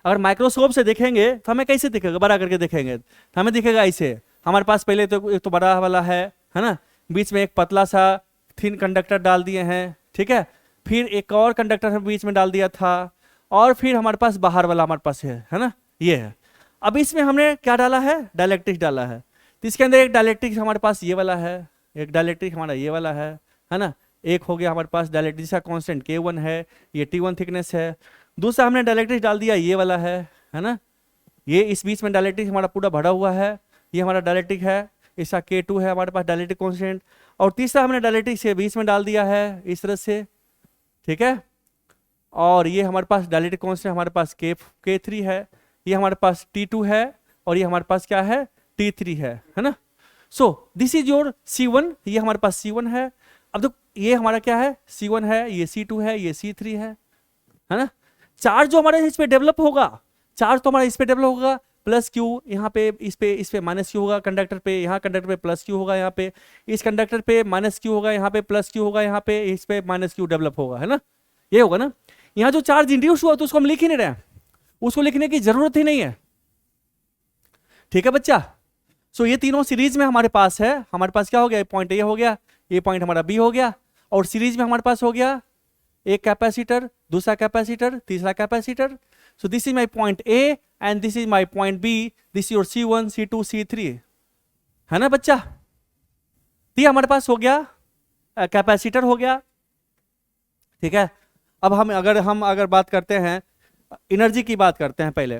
अगर माइक्रोस्कोप से देखेंगे तो हमें कैसे दिखेगा, बड़ा करके देखेंगे तो हमें दिखेगा ऐसे। हमारे पास पहले तो एक तो बड़ा वाला है ना, बीच में एक पतला सा थिन कंडक्टर डाल दिए हैं, ठीक है, फिर एक और कंडक्टर हम बीच में डाल दिया था, और फिर हमारे पास बाहर वाला हमारे पास है ना, ये है। अब इसमें हमने क्या डाला है, डाइलेक्ट्रिक डाला है, तो इसके अंदर एक डाइलेक्ट्रिक हमारे पास ये वाला है, एक डाइलेक्ट्रिक हमारा ये वाला है ना। एक हो गया हमारे पास डाइलेक्ट्रिक जिसका कांस्टेंट K1 है, ये T1 थिकनेस है। दूसरा हमने डाइलेक्ट्रिक डाल दिया ये वाला है ना, ये इस बीच में डाइलेक्ट्रिक हमारा पूरा भरा हुआ है, ये हमारा डाइलेक्ट्रिक है, इसका K2 है हमारे पास डाइलेक्ट्रिक कांस्टेंट, और तीसरा हमने डाइलेक्ट्रिक से बीच में डाल दिया है इस तरह से, ठीक है। और ये हमारे पास डाइलेक्ट्रिक कांस्टेंट हमारे पास K3 है, ये हमारे पास T2 है, और ये हमारे पास क्या है, T3 है ना। So this is your C1, ये हमारे पास C1 है। अब तो ये हमारा क्या है, C1 है, ये C2 है, ये C3 है ना। चार्ज जो हमारे इस पे डेवलप होगा, चार्ज तो हमारा इस पे डेवलप होगा, प्लस Q, यहाँ पे इस पे माइनस Q होगा कंडक्टर पे, यहाँ कंडक्टर पे प्लस Q होगा, यहाँ पे इस कंडक्टर पे माइनस Q होगा, यहाँ पे प्लस Q होगा, यहाँ पे इस पे माइनस Q डेवलप होगा, है ना, ये होगा ना। यहाँ जो चार्ज इंड्यूस हुआ तो उसको हम लिख ही नहीं रहे, उसको लिखने की जरूरत ही नहीं है, ठीक है बच्चा। सो ये तीनों सीरीज में हमारे पास है, हमारे पास क्या हो गया, पॉइंट A हो गया, ये पॉइंट हमारा B हो गया, और सीरीज में हमारे पास हो गया एक कैपेसिटर, दूसरा कैपेसिटर, तीसरा capacitor. So this is my point A and this is my point B, this your C1 C2 C3, है ना बच्चा। तो ये हमारे पास हो गया कैपेसिटर हो गया, ठीक है। अब हम अगर बात करते हैं एनर्जी की बात करते हैं पहले,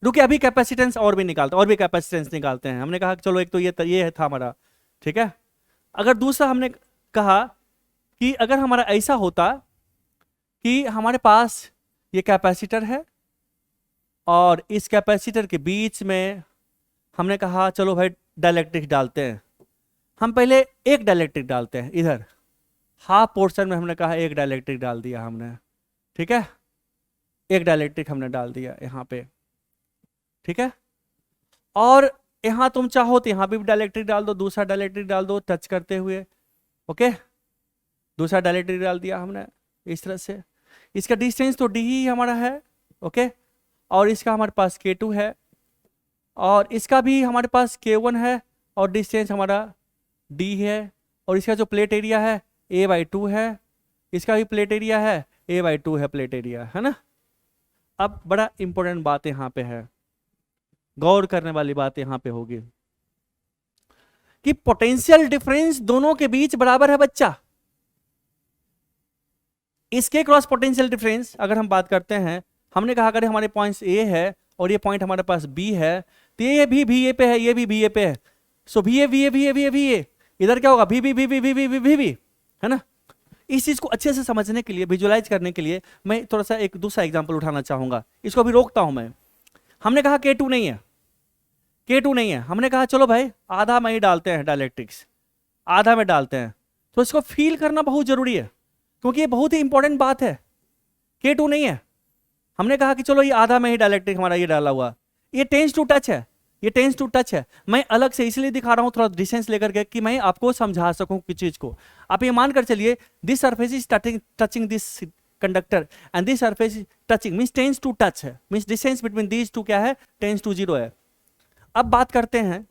रुकिए अभी कैपेसिटेंस और भी निकालते हैं, और भी कैपेसिटेंस निकालते हैं। हमने कहा चलो एक तो ये था हमारा, ठीक है। अगर दूसरा हमने कहा कि अगर हमारा ऐसा होता कि हमारे पास ये कैपेसिटर है और इस कैपेसिटर के बीच में हमने कहा चलो भाई डाइलेक्ट्रिक डालते हैं, हम पहले एक डाइलेक्ट्रिक डालते हैं, इधर हाफ पोर्शन में हमने कहा एक डाइलेक्ट्रिक डाल दिया हमने, ठीक है, एक डाइलेक्ट्रिक हमने डाल दिया यहाँ पे, ठीक है। और यहाँ तुम चाहो तो यहाँ भी डाइलेक्ट्रिक डाल दो, दूसरा डाइलेक्ट्रिक डाल दो टच करते हुए, ओके, दूसरा डाइलेक्ट्रिक डाल दिया हमने इस तरह से। इसका डिस्टेंस तो D ही हमारा है, ओके, और इसका हमारे पास K2 है, और इसका भी हमारे पास K1 है, और डिस्टेंस हमारा D है, और इसका जो प्लेट एरिया है A/2 है, इसका भी प्लेट एरिया है A/2 है प्लेट एरिया, है ना। अब बड़ा इंपॉर्टेंट बात यहाँ पे है, गौर करने वाली बात यहाँ पे होगी कि पोटेंशियल डिफरेंस दोनों के बीच बराबर है बच्चा। इसके क्रॉस पोटेंशियल डिफरेंस अगर हम बात करते हैं, हमने कहा अगर हमारे पॉइंट A है और ये पॉइंट हमारे पास B है, तो ये भी VA पे है, ये भी VA पे है, सो VA इधर क्या होगा VB, है ना। इस चीज को अच्छे से समझने के लिए, विजुअलाइज करने के लिए मैं थोड़ा सा एक दूसरा एग्जांपल उठाना चाहूंगा, इसको अभी रोकता हूं मैं। हमने कहा K2 नहीं है, हमने कहा चलो भाई आधा में ही डालते हैं डाइलेक्ट्रिक्स, आधा में डालते हैं, तो इसको फील करना बहुत जरूरी है क्योंकि ये बहुत ही इंपॉर्टेंट बात है। K2 नहीं है, हमने कहा कि चलो ये आधा में ही डाइलेक्ट्रिक हमारा ये डाला हुआ, ये टेंस टू टच है, ये टेंस टू टच है। मैं अलग से इसलिए दिखा रहा हूं थोड़ा डिस्टेंस लेकर के कि मैं आपको समझा सकूं किस चीज को। आप ये मान कर चलिए this surface is touching this conductor and this surface is touching, means tends to touch है, means distance between these two क्या है, टेंस टू 0 है। अब बात करते हैं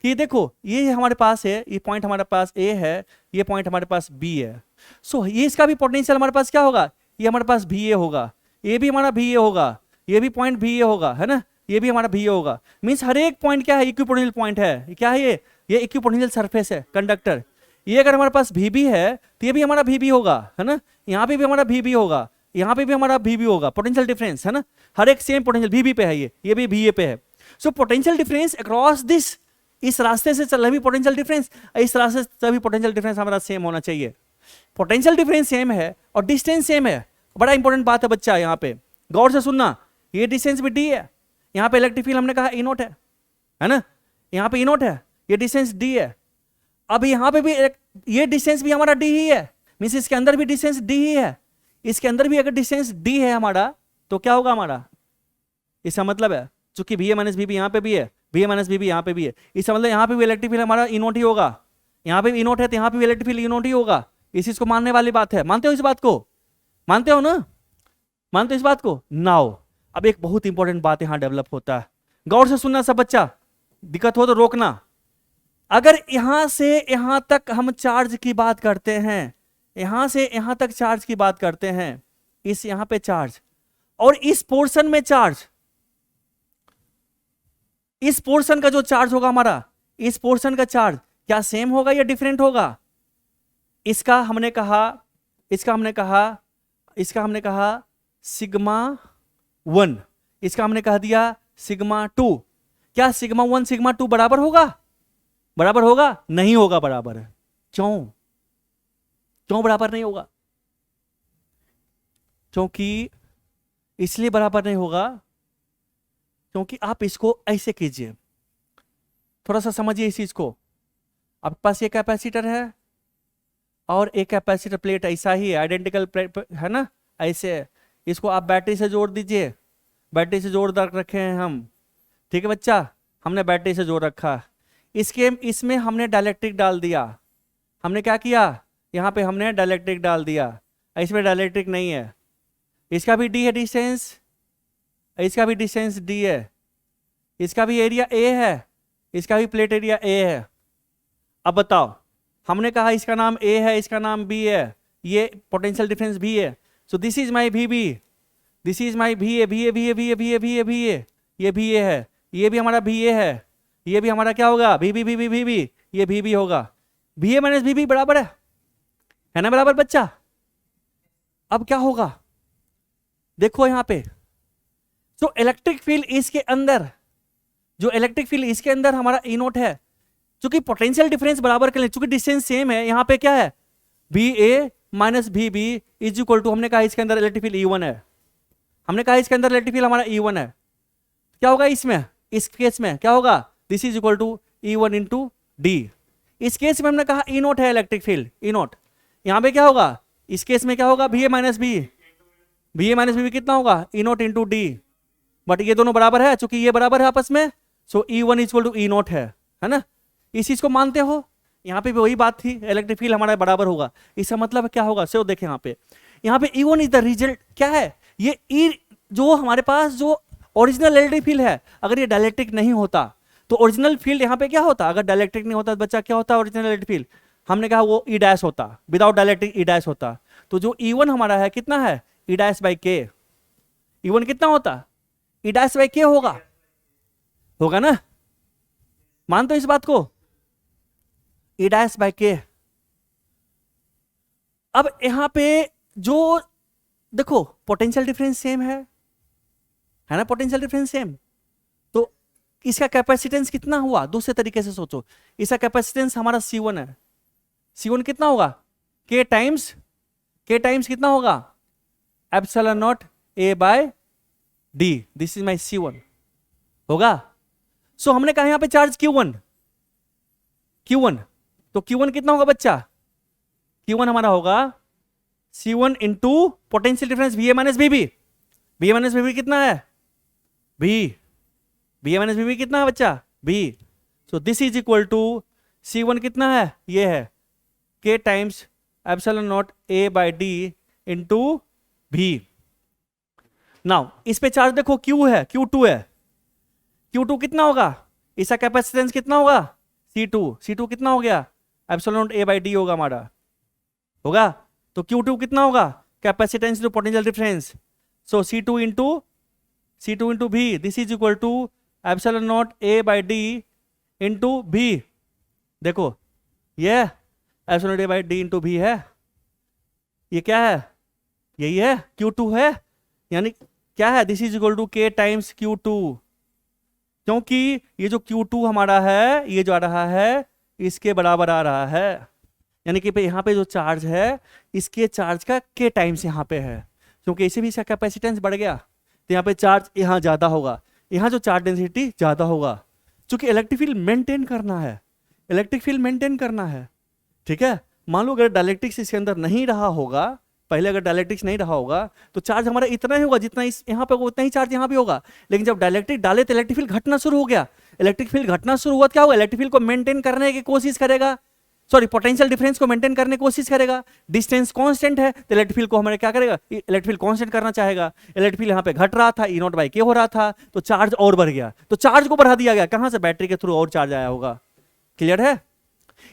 कि देखो ये हमारे पास है, ये पॉइंट हमारे पास ए है, ये पॉइंट हमारे पास बी है। सो ये इसका भी पोटेंशियल हमारे पास क्या होगा, ये हमारे पास भी ए होगा, ये भी हमारा भी ए होगा, ये भी पॉइंट भी ए होगा, है ना, ये भी हमारा भी ए होगा। मींस हर एक पॉइंट क्या है, इक्विपोटेंशियल पॉइंट है। क्या है ये इक्विपोटेंशियल सरफेस है कंडक्टर। ये अगर हमारे पास भी भी है तो ये भी हमारा भी भी होगा, है ना, यहाँ पे भी हमारा भी भी होगा, यहाँ पे भी हमारा भी भी होगा। पोटेंशियल डिफरेंस है ना, हर एक सेम पोटेंशियल भी पे है, ये भी भी पे है। So potential difference across this, इस रास्ते से चल रहा भी पोटेंशियल डिफरेंस, इस रास्ते से भी पोटेंशियल डिफरेंस हमारा सेम होना चाहिए। पोटेंशियल डिफरेंस सेम है और डिस्टेंस सेम है। बड़ा इंपॉर्टेंट बात है बच्चा, यहाँ पे गौर से सुनना, ये डिस्टेंस भी डी है, यहाँ पे इलेक्ट्रिक फील्ड हमने कहा ई नोट है ना, यहाँ पे ई नोट है, ये डिस्टेंस डी है। अब यहाँ पे भी ये डिस्टेंस भी हमारा डी ही है, मींस इसके अंदर भी डिस्टेंस डी ही है, इसके अंदर भी अगर डिस्टेंस डी है हमारा तो क्या होगा हमारा, इसका मतलब है चूंकि B A minus B B यहाँ पे भी है, B A minus B B यहाँ पे भी है, इसका मतलब यहाँ पे भी इलेक्ट्रिक फील्ड हमारा ई नोट ही होगा, यहाँ पे भी ई नोट है तो यहाँ पे भी इलेक्ट्रिक फील्ड ई नोट ही होगा। इस चीज को मानने वाली बात है, मानते हो इस बात को, मानते हो ना, मानते हो इस बात को। नाउ अब एक बहुत इंपॉर्टेंट बात यहां डेवलप होता है, गौर से सुनना सब बच्चा, दिक्कत हो तो रोकना। अगर यहां से यहां तक हम चार्ज की बात करते हैं, यहां से यहां तक चार्ज की बात करते हैं, इस यहां पे चार्ज और इस पोर्शन में चार्ज, इस पोर्शन का जो चार्ज होगा हमारा, इस पोर्शन का चार्ज क्या सेम होगा या डिफरेंट होगा। इसका हमने कहा सिग्मा 1, इसका हमने कह दिया सिग्मा 2। क्या सिग्मा 1 सिग्मा 2 बराबर होगा, बराबर होगा, नहीं होगा बराबर है। क्यों बराबर नहीं होगा, क्योंकि इसलिए बराबर नहीं होगा क्योंकि आप इसको ऐसे कीजिए, थोड़ा सा समझिए इस चीज को। आपके पास ये कैपेसिटर है और एक कैपेसिटर प्लेट ऐसा ही है, आइडेंटिकल है ना, ऐसे है। इसको आप बैटरी से जोड़ दीजिए, बैटरी से जोड़ रखे हैं हम, ठीक है बच्चा, हमने बैटरी से जोड़ रखा। इसमें हमने डाइलेक्ट्रिक डाल दिया, हमने क्या किया, यहाँ पे हमने डाइलेक्ट्रिक डाल दिया, इसमें डाइलेक्ट्रिक नहीं है, इसका भी डी है डिस्टेंस, इसका भी डिस्टेंस डी है, इसका भी एरिया ए है, इसका भी प्लेट एरिया ए है। अब बताओ, हमने कहा इसका नाम ए है, इसका नाम बी है, ये पोटेंशियल डिफरेंस भी है। So this is my V B, this is my B A, भी ए, भी ए, भी ए, भी ए, भी ए, भी ए, ये भी ए है, ये भी हमारा भी ए है, ये भी हमारा क्या होगा, भी बी भी बी भी बी, ये भी होगा। भी ए माइनस भी बराबर है ना, बराबर बच्चा। अब क्या होगा, देखो यहां पे जो इलेक्ट्रिक फील्ड इसके अंदर, जो इलेक्ट्रिक फील्ड इसके अंदर हमारा ई नोट है, चूंकि पोटेंशियल डिफरेंस बराबर कर ले, चूंकि डिस्टेंस सेम है, यहां पे क्या है, B A minus B B is equal to, हमने कहा इसके अंदर इलेक्ट्रिक फील्ड E1 है, हमने कहा इसके अंदर इलेक्ट्रिक फील्ड हमारा E1 है। क्या होगा इसमें, इस केस में क्या होगा, this is equal to E1 into D. इस केस में हमने कहा ई नोट है इलेक्ट्रिक फील्ड, ई नोट, यहां पे क्या होगा, इस केस में क्या होगा, B A minus B, B A minus B कितना होगा, E naught into D. But ये दोनों बराबर है, चूंकि ये बराबर है आपस में, so E1 equal to E naught है ना। इस चीज को मानते हो, यहाँ पे भी वही बात थी, इलेक्ट्रिक फील्ड हमारा बराबर होगा। इसका मतलब क्या होगा, सो देखें यहाँ पे E1 इज द रिजल्ट, क्या है ये E, जो हमारे पास जो ओरिजिनल इलेक्ट्रिक फील्ड है, अगर ये डाइलेक्ट्रिक नहीं होता तो ओरिजिनल फील्ड यहाँ पे क्या होता, अगर डाइलेक्ट्रिक नहीं होता तो बच्चा क्या होता, ओरिजिनल इलेक्ट्रिक फील्ड हमने कहा वो ई डैश होता, विदाउट डाइलेक्ट्रिक ई डैश होता। तो जो E1 हमारा है कितना है, ई डैश बाई के, E1 कितना होता, ई डैश बाई के होगा ना, मानते हो इस बात को, ई डैश बाई के। अब यहां पे जो देखो पोटेंशियल डिफरेंस सेम है ना, पोटेंशियल डिफरेंस सेम, तो इसका कैपेसिटेंस कितना हुआ, दूसरे तरीके से सोचो, इसका कैपेसिटेंस हमारा C1 है, C1 कितना होगा, K टाइम्स कितना होगा, epsilon naught A by D, this is my C1 होगा। सो हमने कहा यहां पे चार्ज Q1, तो Q1 कितना होगा बच्चा, Q1 हमारा होगा C1 into potential difference VA minus BB, VA minus BB कितना है, B B A minus B B कितना है बच्चा, B. So this is equal to C1 कितना है, ये है K times epsilon naught A by D into B. Now इस पे चार्ज देखो Q है, Q2 है, Q2 कितना होगा, इसका कैपेसिटेंस कितना होगा, C2 कितना हो गया, epsilon naught A by D होगा हमारा, होगा। तो Q2 कितना होगा, capacitance to potential difference, so C2 into भी, this is equal to epsilon naught A by D into V. देखो ये epsilon naught A by D into V है, ये क्या है, यही है Q2 है, यानी क्या है, this is equal to K times Q2, क्योंकि ये जो Q2 हमारा है ये जो आ रहा है इसके बराबर आ रहा है, यानी कि यहाँ पे जो चार्ज है इसके चार्ज का K टाइम्स यहाँ पे है, क्योंकि इसे भी इसका कैपेसिटेंस बढ़ गया तो यहाँ पे चार्ज यहाँ ज़्यादा होगा, यहाँ जो चार्ज डेंसिटी ज़्यादा होगा, क्योंकि इलेक्ट्रिक फील्ड मेंटेन करना है, इलेक्ट्रिक फील्ड मेंटेन करना है, ठीक है। मान लो अगर डायलेक्ट्रिक्स इसके अंदर नहीं रहा होगा, पहले अगर डायलेक्ट्रिक्स नहीं रहा होगा तो चार्ज हमारा इतना ही होगा जितना इस यहाँ पे होगा, उतना ही चार्ज यहाँ भी होगा। लेकिन जब डायलेक्ट्रिक डाले तो इलेक्ट्रिक फील्ड घटना शुरू हो गया, इलेक्ट्रिक फील्ड घटना शुरू हुआ, क्या होगा, इलेक्ट्रिक फील्ड को मेंटेन करने की कोशिश करेगा, सॉरी पोटेंशियल डिफरेंस को मेंटेन करने की कोशिश करेगा। डिस्टेंस कांस्टेंट है तो इलेक्ट्रिक फील्ड को हमारे क्या करेगा, इलेक्ट्रिक फील्ड कांस्टेंट करना चाहेगा। इलेक्ट्रिक फील्ड यहाँ पे घट रहा था, E0 बाई के हो रहा था, तो चार्ज और बढ़ गया, तो चार्ज को बढ़ा दिया गया, कहां से, बैटरी के थ्रू और चार्ज आया होगा। क्लियर है,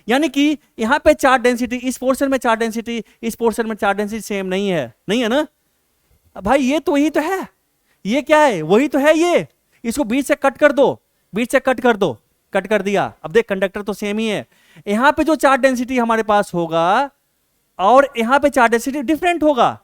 यानी कि यहाँ पे चार्ज डेंसिटी, इस पोर्शन में चार्ज डेंसिटी, इस पोर्शन में चार्ज डेंसिटी सेम नहीं है, नहीं है ना भाई, ये तो वही तो है, ये क्या है, वही तो है ये, इसको बीच से कट कर दो, बीच से कट कर दो, कट कर दिया, अब देख कंडक्टर तो सेम ही है। यहां पे जो चार्ज डेंसिटी हमारे पास होगा और यहां पे चार्ज डेंसिटी डिफरेंट होगा,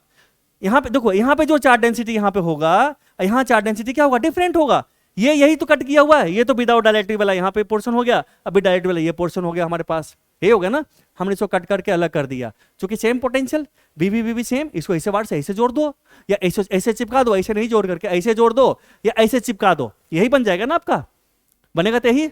यहां पे देखो, यहां पे जो चार्ज डेंसिटी यहां पे होगा, यहां चार्ज डेंसिटी क्या होगा, डिफरेंट होगा। ये यही तो कट किया हुआ है, ये तो विदाउट डायलेक्ट्रिक वाला यहाँ पे पोर्शन हो गया, अभी डायलेक्ट्रिक वाला ये पोर्शन हो गया हमारे पास, ये हो गया ना, हमने इसको कट करके अलग कर दिया, क्योंकि सेम पोटेंशियल, भी सेम, इसको ऐसे बार से ऐसे जोड़ दो, या ऐसे ऐसे चिपका दो, ऐसे नहीं जोड़ करके ऐसे जोड़ दो, या ऐसे चिपका दो, यही बन जाएगा ना आपका, बनेगा तो यही।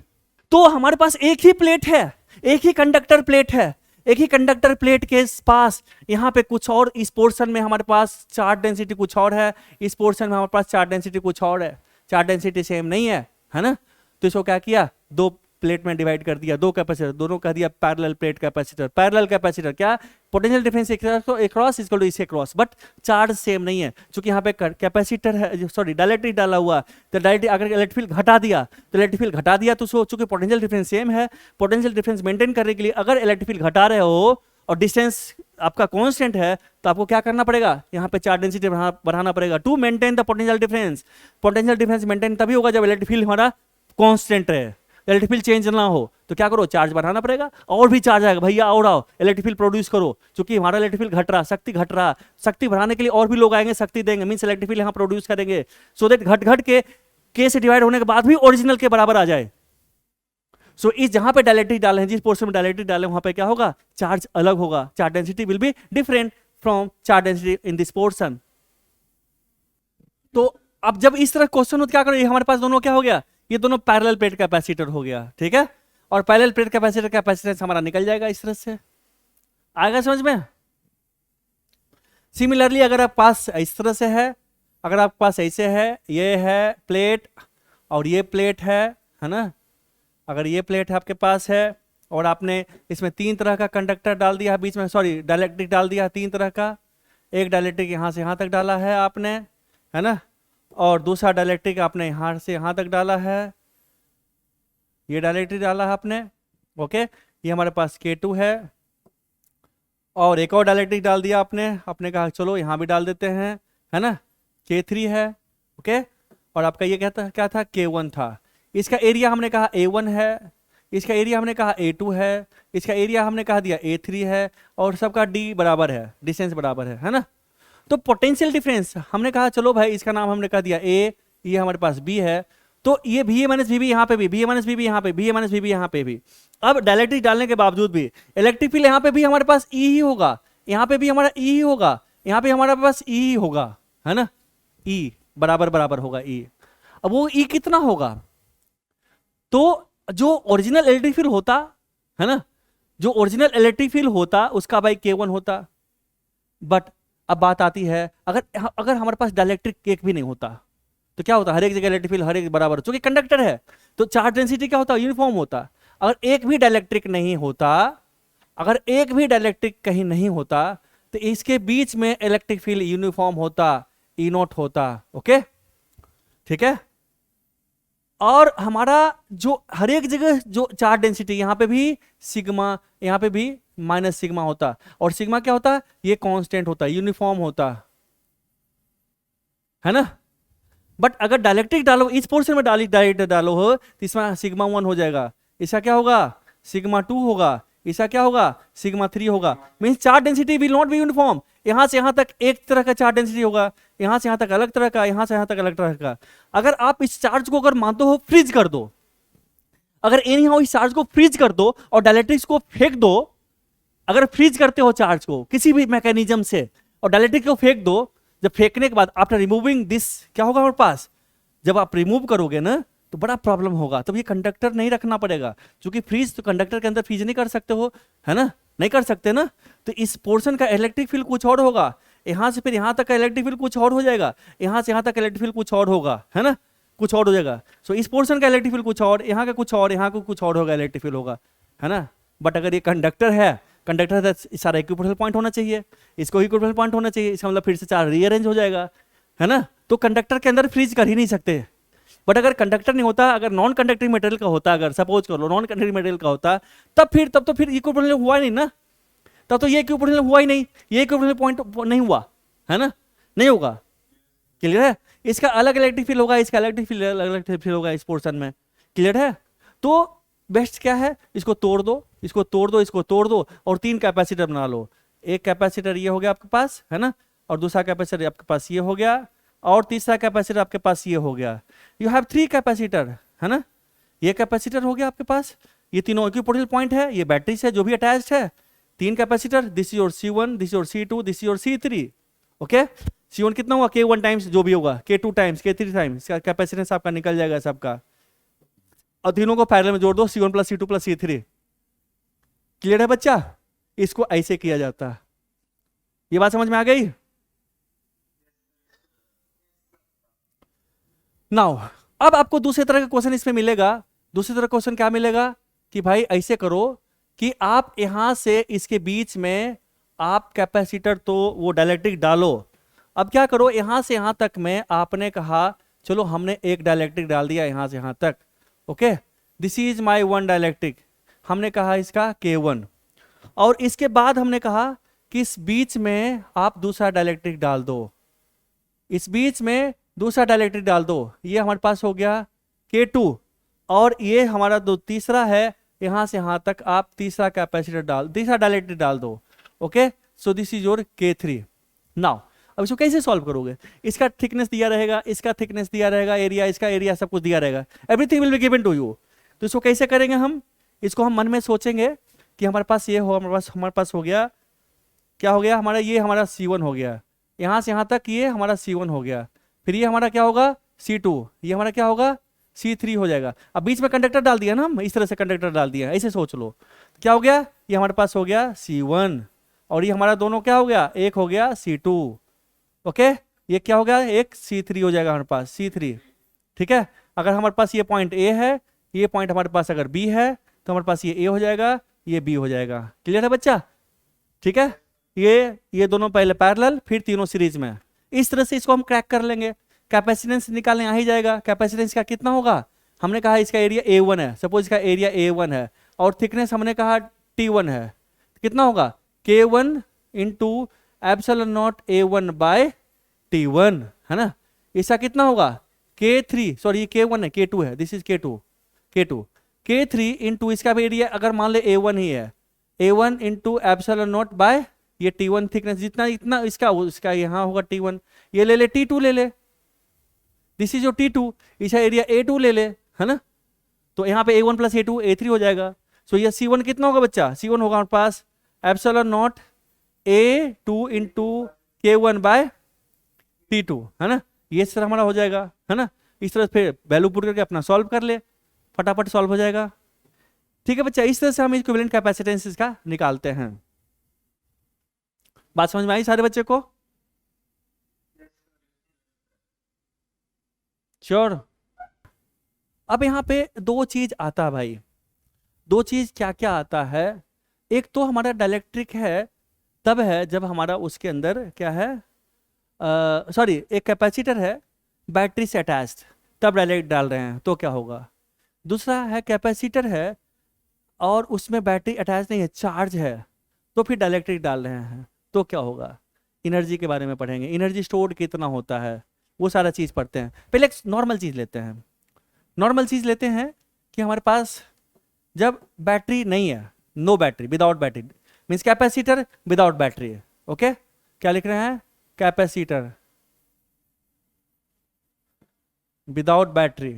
तो हमारे पास एक ही प्लेट है, एक ही कंडक्टर प्लेट है, एक ही कंडक्टर प्लेट के पास यहाँ पे कुछ और, इस पोर्शन में हमारे पास चार्ज डेंसिटी कुछ और है, इस पोर्शन में हमारे पास चार्ज डेंसिटी कुछ और है, चार्ज डेंसिटी सेम नहीं है ना। तो इसको क्या किया, दो प्लेट में डिवाइड कर दिया, दो कैपेसिटर, दोनों कह दिया parallel plate capacitor. Parallel capacitor क्या, potential difference across equal to इसके क्रॉस, बट चार्ज सेम नहीं है, क्योंकि यहाँ पे कैपेसिटर है, सॉरी डायलेक्ट्रिक डाला हुआ, तो डायलेक्ट्रिक अगर इलेक्ट्रिक फील्ड घटा दिया तो इलेक्ट्रिक फील्ड घटा दिया, तो चूंकि पोटेंशियल डिफरेंस सेम है, पोटेंशियल डिफरेंस मेंटेन करने के लिए अगर इलेक्ट्रिक फील्ड घटा रहे हो और डिस्टेंस आपका कांस्टेंट है, तो आपको क्या करना पड़ेगा, यहाँ पे चार्ज डेंसिटी बढ़ाना पड़ेगा to maintain the potential difference. Potential difference maintain तभी होगा जब इलेक्ट्रिक फील्ड हमारा कांस्टेंट रहे, इलेक्ट्रिक फील्ड चेंज ना हो, तो क्या करो, चार्ज बढ़ाना पड़ेगा, और भी चार्ज आएगा, भैया और आओ इलेक्ट्रिक फील्ड प्रोड्यूस करो, क्योंकि हमारा इलेक्ट्रिक फील्ड घट रहा, शक्ति घट रहा, शक्ति बढ़ाने के लिए और भी लोग आएंगे, शक्ति देंगे, मींस इलेक्ट्रिक फील्ड यहाँ प्रोड्यूस करेंगे, सो दैट घट घट के से डिवाइड होने के बाद भी ओरिजिनल के बराबर आ जाए। सो इस जहां पे डायलेक्ट्रिक डाले हैं, जिस पोर्शन में डायलेक्ट्रिक डाले वहां पे क्या होगा, चार्ज अलग होगा, charge density will be different from charge density in this portion. तो अब जब इस तरह क्वेश्चन हो तो क्या करो, ये हमारे पास दोनों क्या हो गया, ये दोनों पैरेलल प्लेट कैपेसिटर हो गया, ठीक है, और पैरेलल प्लेट कैपेसिटर कैपेसिटेंस हमारा निकल जाएगा इस तरह से, आएगा समझ में। सिमिलरली अगर आप पास इस तरह से है, अगर आपके पास ऐसे है, ये है प्लेट और ये प्लेट है ना, अगर ये प्लेट आपके पास है और आपने इसमें तीन तरह का कंडक्टर डाल दिया बीच में, सॉरी डायलेक्ट्रिक डाल दिया तीन तरह का, एक डायलेक्ट्रिक यहाँ से यहाँ तक डाला है आपने, है ना, और दूसरा डायलेक्ट्रिक आपने यहाँ से यहाँ तक डाला है, ये डायलेक्ट्रिक डाला है आपने, ओके, ये हमारे पास K2 है, और एक और डायलेक्ट्रिक डाल दिया आपने कहा चलो यहाँ भी डाल देते हैं, है ना, K3 है, ओके, और आपका ये क्या था K1 था। इसका एरिया हमने कहा A1 है, इसका एरिया हमने कहा A2 है, इसका एरिया हमने कहा दिया A3 है, और सबका D बराबर है, डिस्टेंस बराबर है ना। तो पोटेंशियल डिफरेंस हमने कहा चलो भाई, इसका नाम हमने कहा दिया A, ये हमारे पास B है, तो ये VA माइनस VB यहाँ पे भी, VA माइनस VB यहाँ पे, VA माइनस VB यहाँ पे भी। अब डायलेक्ट्रिक डालने के बावजूद भी इलेक्ट्रिक फील्ड यहाँ पे भी हमारे पास E ही होगा, यहाँ पे भी हमारा E ही होगा, यहाँ पे हमारे पास E ही होगा, है ना, E बराबर बराबर होगा E। अब वो E कितना होगा, तो जो ओरिजिनल इलेक्ट्रिक फील्ड होता है ना, जो ओरिजिनल इलेक्ट्रिक फील्ड होता उसका बाई K1 होता, बट अब बात आती है अगर हमारे पास डायलेक्ट्रिक केक भी नहीं होता, तो क्या होता है, हर एक जगह इलेक्ट्रिक फील्ड हर एक बराबर, क्योंकि कंडक्टर है तो चार्ज डेंसिटी क्या होता है, यूनिफॉर्म होता। अगर एक भी डाइलेक्ट्रिक नहीं होता, अगर एक भी डाइलेक्ट्रिक कहीं नहीं होता, तो इसके बीच में इलेक्ट्रिक फील्ड यूनिफॉर्म होता, ई नॉट होता। ओके, ठीक है। और हमारा जो हर एक जगह जो चार्ज डेंसिटी, यहां पे भी सिग्मा, यहां पे भी माइनस सिग्मा होता, और सिग्मा क्या होता, ये कांस्टेंट होता, यूनिफॉर्म होता है ना। बट अगर डायलेक्ट्रिक डालो, इस पोर्शन में डायरेक्ट डालो हो, तो इसमें सिग्मा 1 हो जाएगा, इसका क्या होगा, सिग्मा 2 होगा, इसका क्या होगा, सिग्मा 3 होगा। Means charge density will not be uniform. यहां से यहां तक एक तरह का चार्ज डेंसिटी होगा, यहां से यहां तक अलग तरह का, यहां से यहां तक अलग तरह का। अगर आप इस चार्ज को अगर मानते हो, फ्रीज कर दो, अगर एनी हाउ इस चार्ज को फ्रीज कर दो और डायलेक्ट्रिक्स को फेंक दो, अगर फ्रीज करते हो चार्ज को किसी भी मैकेनिज्म से और डायलेक्ट्रिक को फेंक दो, जब फेंकने के बाद आफ्टर रिमूविंग दिस क्या होगा हमारे पास, जब आप रिमूव करोगे ना तो बड़ा प्रॉब्लम होगा, तब ये कंडक्टर नहीं रखना पड़ेगा, क्योंकि फ्रीज तो कंडक्टर के अंदर फ्रीज नहीं कर सकते हो, है ना, नहीं कर सकते ना। तो इस पोर्शन का इलेक्ट्रिक फील्ड कुछ और होगा, यहां से फिर यहां तक का इलेक्ट्रिक फील्ड कुछ और हो जाएगा, यहां से यहां तक इलेक्ट्रिक फील्ड कुछ और होगा, है ना, कुछ और हो जाएगा। सो इस पोर्शन का इलेक्ट्रिक फील्ड कुछ और, यहाँ का कुछ और, यहाँ का कुछ और होगा, इलेक्ट्रिक फील्ड होगा, है ना। बट अगर ये कंडक्टर है, कंडक्टर है, सारा इक्विपोटेंशियल पॉइंट होना चाहिए, इसको इक्विपोटेंशियल पॉइंट होना चाहिए, इसका मतलब फिर से चार्ज रीअरेंज हो जाएगा, है ना। तो कंडक्टर के अंदर फ्रीज कर ही नहीं सकते। बट अगर कंडक्टर नहीं होता, अगर नॉन कंडक्टिंग मटेरियल का होता, अगर सपोज कर लो नॉन कंडक्टिंग मटेरियल का होता, तब तो फिर इक्विपोटेंशियल हुआ ही नहीं ना, तब तो ये इक्विपोटेंशियल हुआ ही नहीं, ये इक्विपोटेंशियल पॉइंट नहीं हुआ, है ना, नहीं होगा। क्लियर है, इसका अलग इलेक्ट्रिक फील्ड होगा, इसका इलेक्ट्रिक फील्ड अलग इलेक्ट्रिक फील्ड होगा इस पोर्शन में। क्लियर है। तो बेस्ट क्या है, इसको तोड़ दो, इसको तोड़ दो, इसको तोड़ दो, और 3 कैपेसिटर बना लो। एक कैपेसिटर ये हो गया आपके पास, है ना, और दूसरा कैपेसिटर आपके पास ये हो गया, और तीसरा कैपेसिटर आपके पास ये हो गया। यू हैव 3 कैपेसिटर, है ना, ये कैपेसिटर हो गया आपके पास, ये तीनों इक्विपोटेंशियल पॉइंट है, ये बैटरी से जो भी अटैच्ड है, 3 capacitor, this is your C1, this is your C2, this is your C3। Okay, C1 कितना हुआ, K1 टाइम्स जो भी होगा, K2 टाइम्स, K3 टाइम्स, इसका कैपेसिटेंस आपका निकल जाएगा सबका, और तीनों को पैरेलल में जोड़ दो, C1 plus C2 plus C3। Clear है बच्चा, इसको ऐसे किया जाता है। ये बात समझ में आ गई। नाउ अब आपको दूसरे तरह का क्वेश्चन इसमें मिलेगा। दूसरी तरह क्वेश्चन क्या मिलेगा कि भाई ऐसे करो कि आप यहां से इसके बीच में आप कैपेसिटर तो वो डाइलेक्ट्रिक डालो। अब क्या करो, यहां से यहां तक में आपने कहा चलो हमने एक डाइलेक्ट्रिक डाल दिया यहां से यहां तक। Okay, this is my one dielectric, हमने कहा इसका K1, और इसके बाद हमने कहा कि इस बीच में आप दूसरा डाइलेक्ट्रिक डाल दो, इस बीच में दूसरा डाइलेक्ट्रिक डाल दो, ये हमारे पास हो गया K2, और ये हमारा दो तीसरा है, यहां से यहां तक आप तीसरा कैपेसिटर डाल, तीसरा डाइलेक्ट्रिक डाल दो। Okay, so this is your K3। Now अब इसको कैसे सॉल्व करोगे, इसका थिकनेस दिया रहेगा, इसका थिकनेस दिया रहेगा, एरिया, इसका एरिया, सब कुछ दिया रहेगा, everything will be given to you. तो इसको कैसे करेंगे हम, इसको हम मन में सोचेंगे कि हमारे पास ये हो, हमारे पास हो गया, क्या हो गया हमारा, ये हमारा C1 हो गया, यहां से यहां तक ये हमारा C1 हो गया, फिर ये हमारा क्या होगा C2, ये हमारा क्या होगा C3 हो जाएगा। अब बीच में कंडक्टर डाल दिया ना हम, इस तरह से कंडक्टर डाल दिया, ऐसे सोच लो, क्या हो गया, ये हमारे पास हो गया C1, और ये हमारा दोनों क्या हो गया, एक हो गया C2। ओके, ये क्या हो गया, एक C3 हो जाएगा हमारे पास, C3। ठीक है, अगर हमारे पास ये पॉइंट A है, ये पॉइंट हमारे पास अगर B है, तो हमारे पास ये A हो जाएगा, ये B हो जाएगा। क्लियर है बच्चा। ठीक है, ये दोनों पहले पैरेलल, फिर तीनों सीरीज में, इस तरह से इसको हम क्रैक कर लेंगे। कैपेसिटेंस निकालने आ ही जाएगा, कैपेसिटेंस का कितना होगा, हमने कहा इसका एरिया A1 है, सपोज इसका एरिया A1 है, और थिकनेस हमने कहा T1 है, कितना होगा K1 into epsilon not A1 bye T1, है ना। इसका कितना होगा K3, सॉरी ये K1 है, K2 है, दिस इज K3 इंटू इसका भी एरिया अगर मान ले A1 ही है, A1 into epsilon not bye ये T1 थिकनेस, जितना इतना इसका यहाँ होगा T1, ये ले ले T2 ले ले, दिस इज जो T2, इसका एरिया A2 ले ले, है ना। तो यहाँ पे A1 प्लस A2 A3 हो जाएगा। सो ये C1 कितना होगा बच्चा, C1 होगा हमारे पास epsilon naught A2 into K1 by T2, है ना। ये इस तरह हमारा हो जाएगा, है ना। इस तरह फिर वैल्यू पुट करके अपना सॉल्व कर ले, फटाफट सॉल्व हो जाएगा। ठीक है बच्चा, इस तरह से हम इक्विवेलेंट कैपेसिटेंस का निकालते हैं। बात समझ में आई सारे बच्चे को। श्योर। अब यहाँ पे दो चीज आता है भाई, दो चीज क्या क्या आता है। एक तो हमारा डाइलेक्ट्रिक है, तब है जब हमारा उसके अंदर क्या है, सॉरी एक कैपेसिटर है बैटरी से अटैच्ड, तब डायरेक्ट डाल रहे हैं तो क्या होगा। दूसरा है कैपेसिटर है और उसमें बैटरी अटैच नहीं है, चार्ज है, तो फिर डाइलेक्ट्रिक डाल रहे हैं तो क्या होगा। एनर्जी के बारे में पढ़ेंगे, एनर्जी स्टोर कितना होता है, वो सारा चीज़ पढ़ते हैं। पहले एक नॉर्मल चीज़ लेते हैं, नॉर्मल चीज़ लेते हैं कि हमारे पास जब बैटरी नहीं है, no battery, without battery means capacitor without battery है। ओके, क्या लिख रहे हैं, capacitor without battery.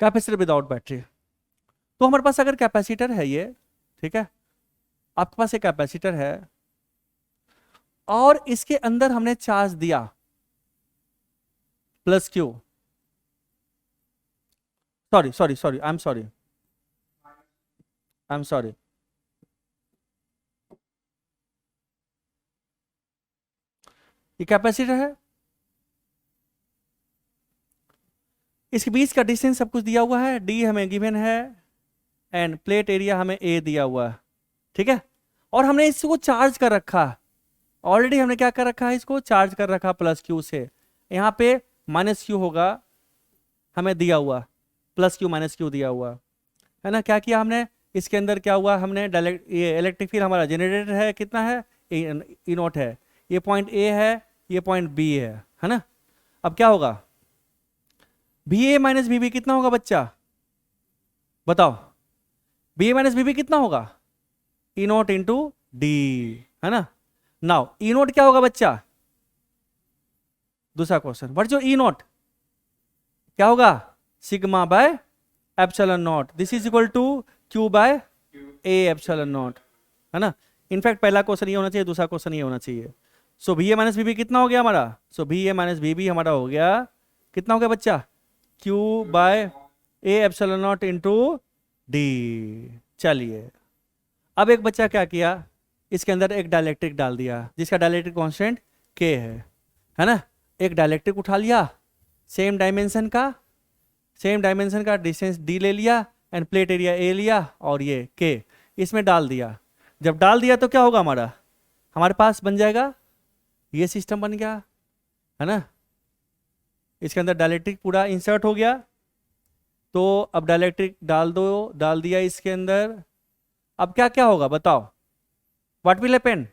Capacitor without battery, तो हमारे पास अगर कैपेसिटर है ये, ठीक है, आपके पास एक कैपेसिटर है और इसके अंदर हमने चार्ज दिया plus Q, sorry sorry sorry I am sorry, I am sorry, ये कैपेसिटर है, इसके बीच का डिस्टेंस सब कुछ दिया हुआ है, डी हमें गिवन है एंड प्लेट एरिया हमें ए दिया हुआ है, ठीक है। और हमने इसको चार्ज कर रखा, ऑलरेडी हमने क्या कर रखा है, इसको चार्ज कर रखा प्लस क्यू से। यहाँ पे माइनस क्यू होगा हमें दिया हुआ, प्लस क्यू माइनस क्यू दिया हुआ है ना। क्या किया हमने, इसके अंदर क्या हुआ, हमने डायरेक्ट ये इलेक्ट्रिक फील्ड हमारा जनरेटर है कितना है, ई नॉट है, ये पॉइंट ए है, ये पॉइंट बी है ना। अब क्या होगा, B A minus B B कितना होगा बच्चा, बताओ, B A minus B B कितना होगा, ई नॉट इंटू डी, है ना। नाउ ई नॉट क्या होगा बच्चा, दूसरा क्वेश्चन, व्हाट जो ई नॉट क्या होगा, sigma by epsilon naught, this is equal to Q by A epsilon naught, है ना। इनफैक्ट पहला क्वेश्चन ये होना चाहिए, दूसरा क्वेश्चन ये होना चाहिए। So B A minus B B कितना हो गया हमारा, so B A minus B B हमारा हो गया, कितना हो गया बच्चा, Q by A epsilon naught into D. चलिए अब एक बच्चा क्या किया, इसके अंदर एक डाइलेक्ट्रिक डाल दिया जिसका डाइलेक्ट्रिक कांस्टेंट के है ना। एक डाइलेक्ट्रिक उठा लिया सेम डायमेंशन का डिस्टेंस डी ले लिया एंड प्लेट एरिया ए लिया और ये के इसमें डाल दिया। जब डाल दिया तो क्या होगा, हमारे पास बन जाएगा ये सिस्टम बन गया, है ना। इसके अंदर डाइलेक्ट्रिक पूरा इंसर्ट हो गया, तो अब डाइलेक्ट्रिक डाल दिया इसके अंदर। अब क्या क्या होगा बताओ, what will happen,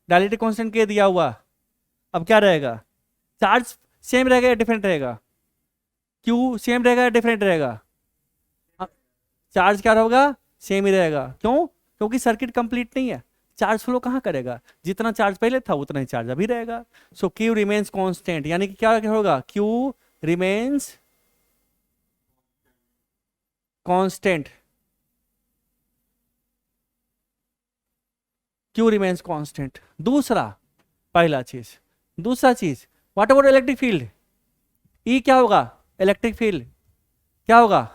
dielectric constant के दिया हुआ, अब क्या रहेगा, चार्ज सेम रहेगा या डिफरेंट रहेगा, क्यू सेम रहेगा या डिफरेंट रहेगा, चार्ज क्या होगा, सेम ही रहेगा। क्यों, क्योंकि सर्किट कंप्लीट नहीं है, चार्ज फ्लो कहाँ करेगा, जितना चार्ज पहले था उतना ही चार्ज अभी रहेगा। सो क्यू रिमेन्स कांस्टेंट, यानी कि क्या होगा, Q remains constant, Q remains constant. दूसरा चीज व्हाट अबाउट इलेक्ट्रिक फील्ड, ई क्या होगा, इलेक्ट्रिक फील्ड क्या होगा,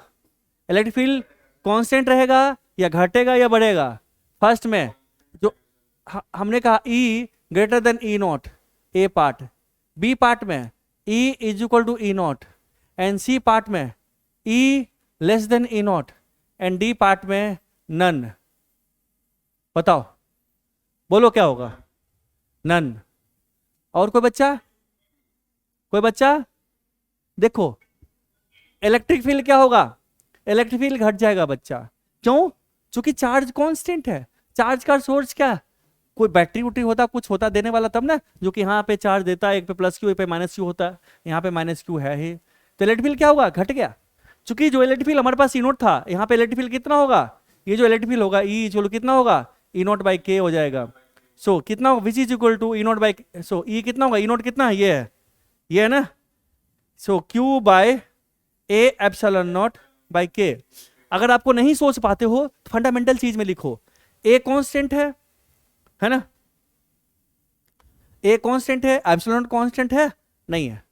इलेक्ट्रिक फील्ड कांस्टेंट रहेगा या घटेगा या बढ़ेगा। फर्स्ट में जो हमने कहा E greater than E naught, A part, B part में E is equal to E naught and C part में E less than E naught and D part में नन। बताओ बोलो क्या होगा, नन। और कोई बच्चा देखो, इलेक्ट्रिक फील्ड क्या होगा, इलेक्ट्रिक फील्ड घट जाएगा बच्चा। क्यों, क्योंकि चार्ज कांस्टेंट है। चार्ज का सोर्स क्या, कोई बैटरी उटरी होता, कुछ होता देने वाला तब ना, जो कि यहाँ पे चार्ज देता है, एक पे प्लस क्यू एक पे माइनस क्यू होता है, यहाँ पे माइनस क्यू है ही, तो इलेक्ट्रिक फील्ड क्या होगा, घट गया। चूंकि जो इलेक्ट्रिक फील्ड हमारे पास ई नोट था, यहाँ पे इलेक्ट्रिक फील्ड कितना होगा, ये जो इलेक्ट्रिक फील्ड होगा ई चलो कितना होगा, ई नोट बाई के हो जाएगा। सो कितना होगा, which is equal to E naught by, so E कितना होगा, ई नोट कितना है, ये है ना। So Q by A epsilon naught by K. अगर आपको नहीं सोच पाते हो तो फंडामेंटल चीज में लिखो, ए कांस्टेंट है ना, ए कांस्टेंट है, एप्सिलॉन कांस्टेंट है नहीं है,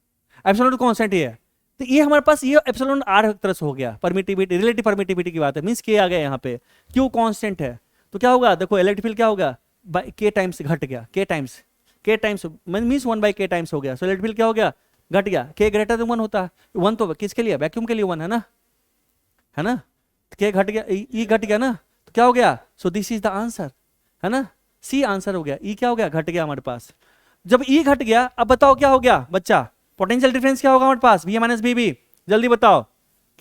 एप्सिलॉन कांस्टेंट ही है। तो ये हमारे पास ये एप्सिलॉन आर तरह से हो गया, परमिटिविटी, रिलेटिव परमिटिविटी की बात है, मींस के आ गया यहाँ पे, क्यू कांस्टेंट है तो क्या होगा, देखो इलेक्ट्रिक फील्ड क्या होगा, बाई के टाइम्स घट गया, K times means 1/k times हो गया। सो इलेक्ट्रिक फील्ड क्या हो गया, घट गया। के ग्रेटर देन 1 होता है, 1 तो किसके लिए, वैक्यूम के लिए 1 है ना, है ना। के घट गया, ई घट गया ना, तो क्या हो गया, so this is the answer, है ना, सी आंसर हो गया। ई क्या हो गया, घट गया हमारे पास। जब ई घट गया, अब बताओ क्या हो गया बच्चा, पोटेंशियल डिफरेंस क्या होगा हमारे पास, वी माइनस बी बी, जल्दी बताओ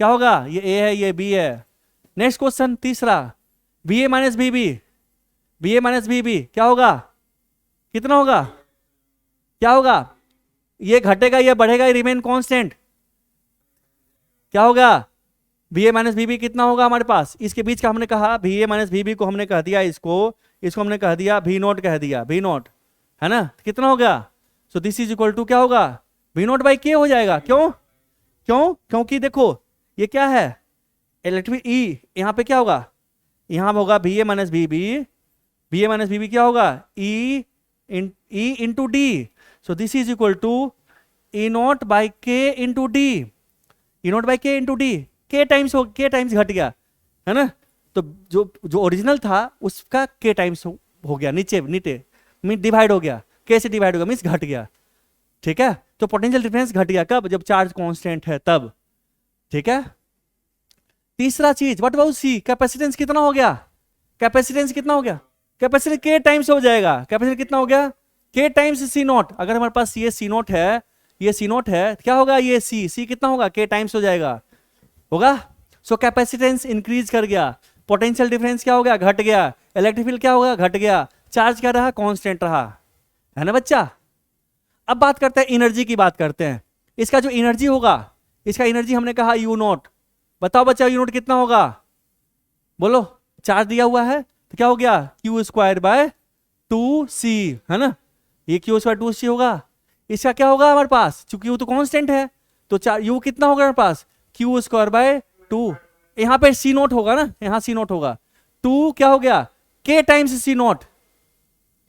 क्या होगा, ये ए है ये बी है। नेक्स्ट क्वेश्चन तीसरा, B A minus B B, B A minus B B क्या होगा, कितना होगा, क्या होगा, ये घटेगा ये बढ़ेगा, ये रिमेन कांस्टेंट, क्या होगा, B A minus B B कितना होगा हमारे पास, इसके बीच का हमने कहा B A minus B B को हमने कह दिया इसको हमने कह दिया भी नोट, कह दिया भी नोट, है ना, कितना हो गया, so this is equal to क्या होगा, भी नोट बाई के हो जाएगा। क्यों क्यों, क्योंकि देखो ये क्या है, इलेक्ट्रिक ई, यहाँ पे क्या होगा, यहाँ होगा B A minus B B, B A minus B B क्या होगा, E into D, so this is equal to E naught by K into D, E naught by K into D, K times K times घट गया, है ना। तो जो जो original था उसका के टाइम्स हो गया, नीचे नीचे मीन डिवाइड हो गया, के से डिवाइड हो गया मीन्स घट गया, ठीक है। तो पोटेंशियल डिफरेंस घट गया कब, जब चार्ज कांस्टेंट है तब, ठीक है। तीसरा चीज व्हाट अबाउट सी, कैपेसिटेंस कितना हो गया, कैपेसिटेंस कितना हो गया, कैपेसिटेंस के टाइम्स हो जाएगा, कैपेसिटेंस कितना हो गया, के टाइम्स सी नॉट। अगर हमारे पास ये सी नॉट है, ये सी नॉट है, क्या होगा ये सी कितना होगा, के टाइम्स हो जाएगा, होगा। सो कैपेसिटेंस इंक्रीज कर गया, पोटेंशियल डिफरेंस क्या हो गया, घट गया, इलेक्ट्रिक फील्ड क्या होगा, घट गया, चार्ज क्या रहा, कांस्टेंट रहा, है ना बच्चा। अब बात करते हैं एनर्जी की, बात करते हैं इसका जो एनर्जी होगा, इसका एनर्जी हमने कहा यू नॉट, बताओ बच्चा यू नॉट कितना होगा, बोलो, चार्ज दिया हुआ है तो क्या हो गया, क्यू स्क्वायर बाय 2c, है ना, ये क्यू स्क्वायर 2c होगा। इसका क्या होगा हमारे पास, चूंकि यू तो कांस्टेंट है, तो यू कितना होगा हमारे पास, क्यू स्क्वायर बाय 2, यहाँ पे सी नोट होगा ना, यहाँ सी नोट होगा, 2 क्या हो गया, के टाइम्स सी नोट,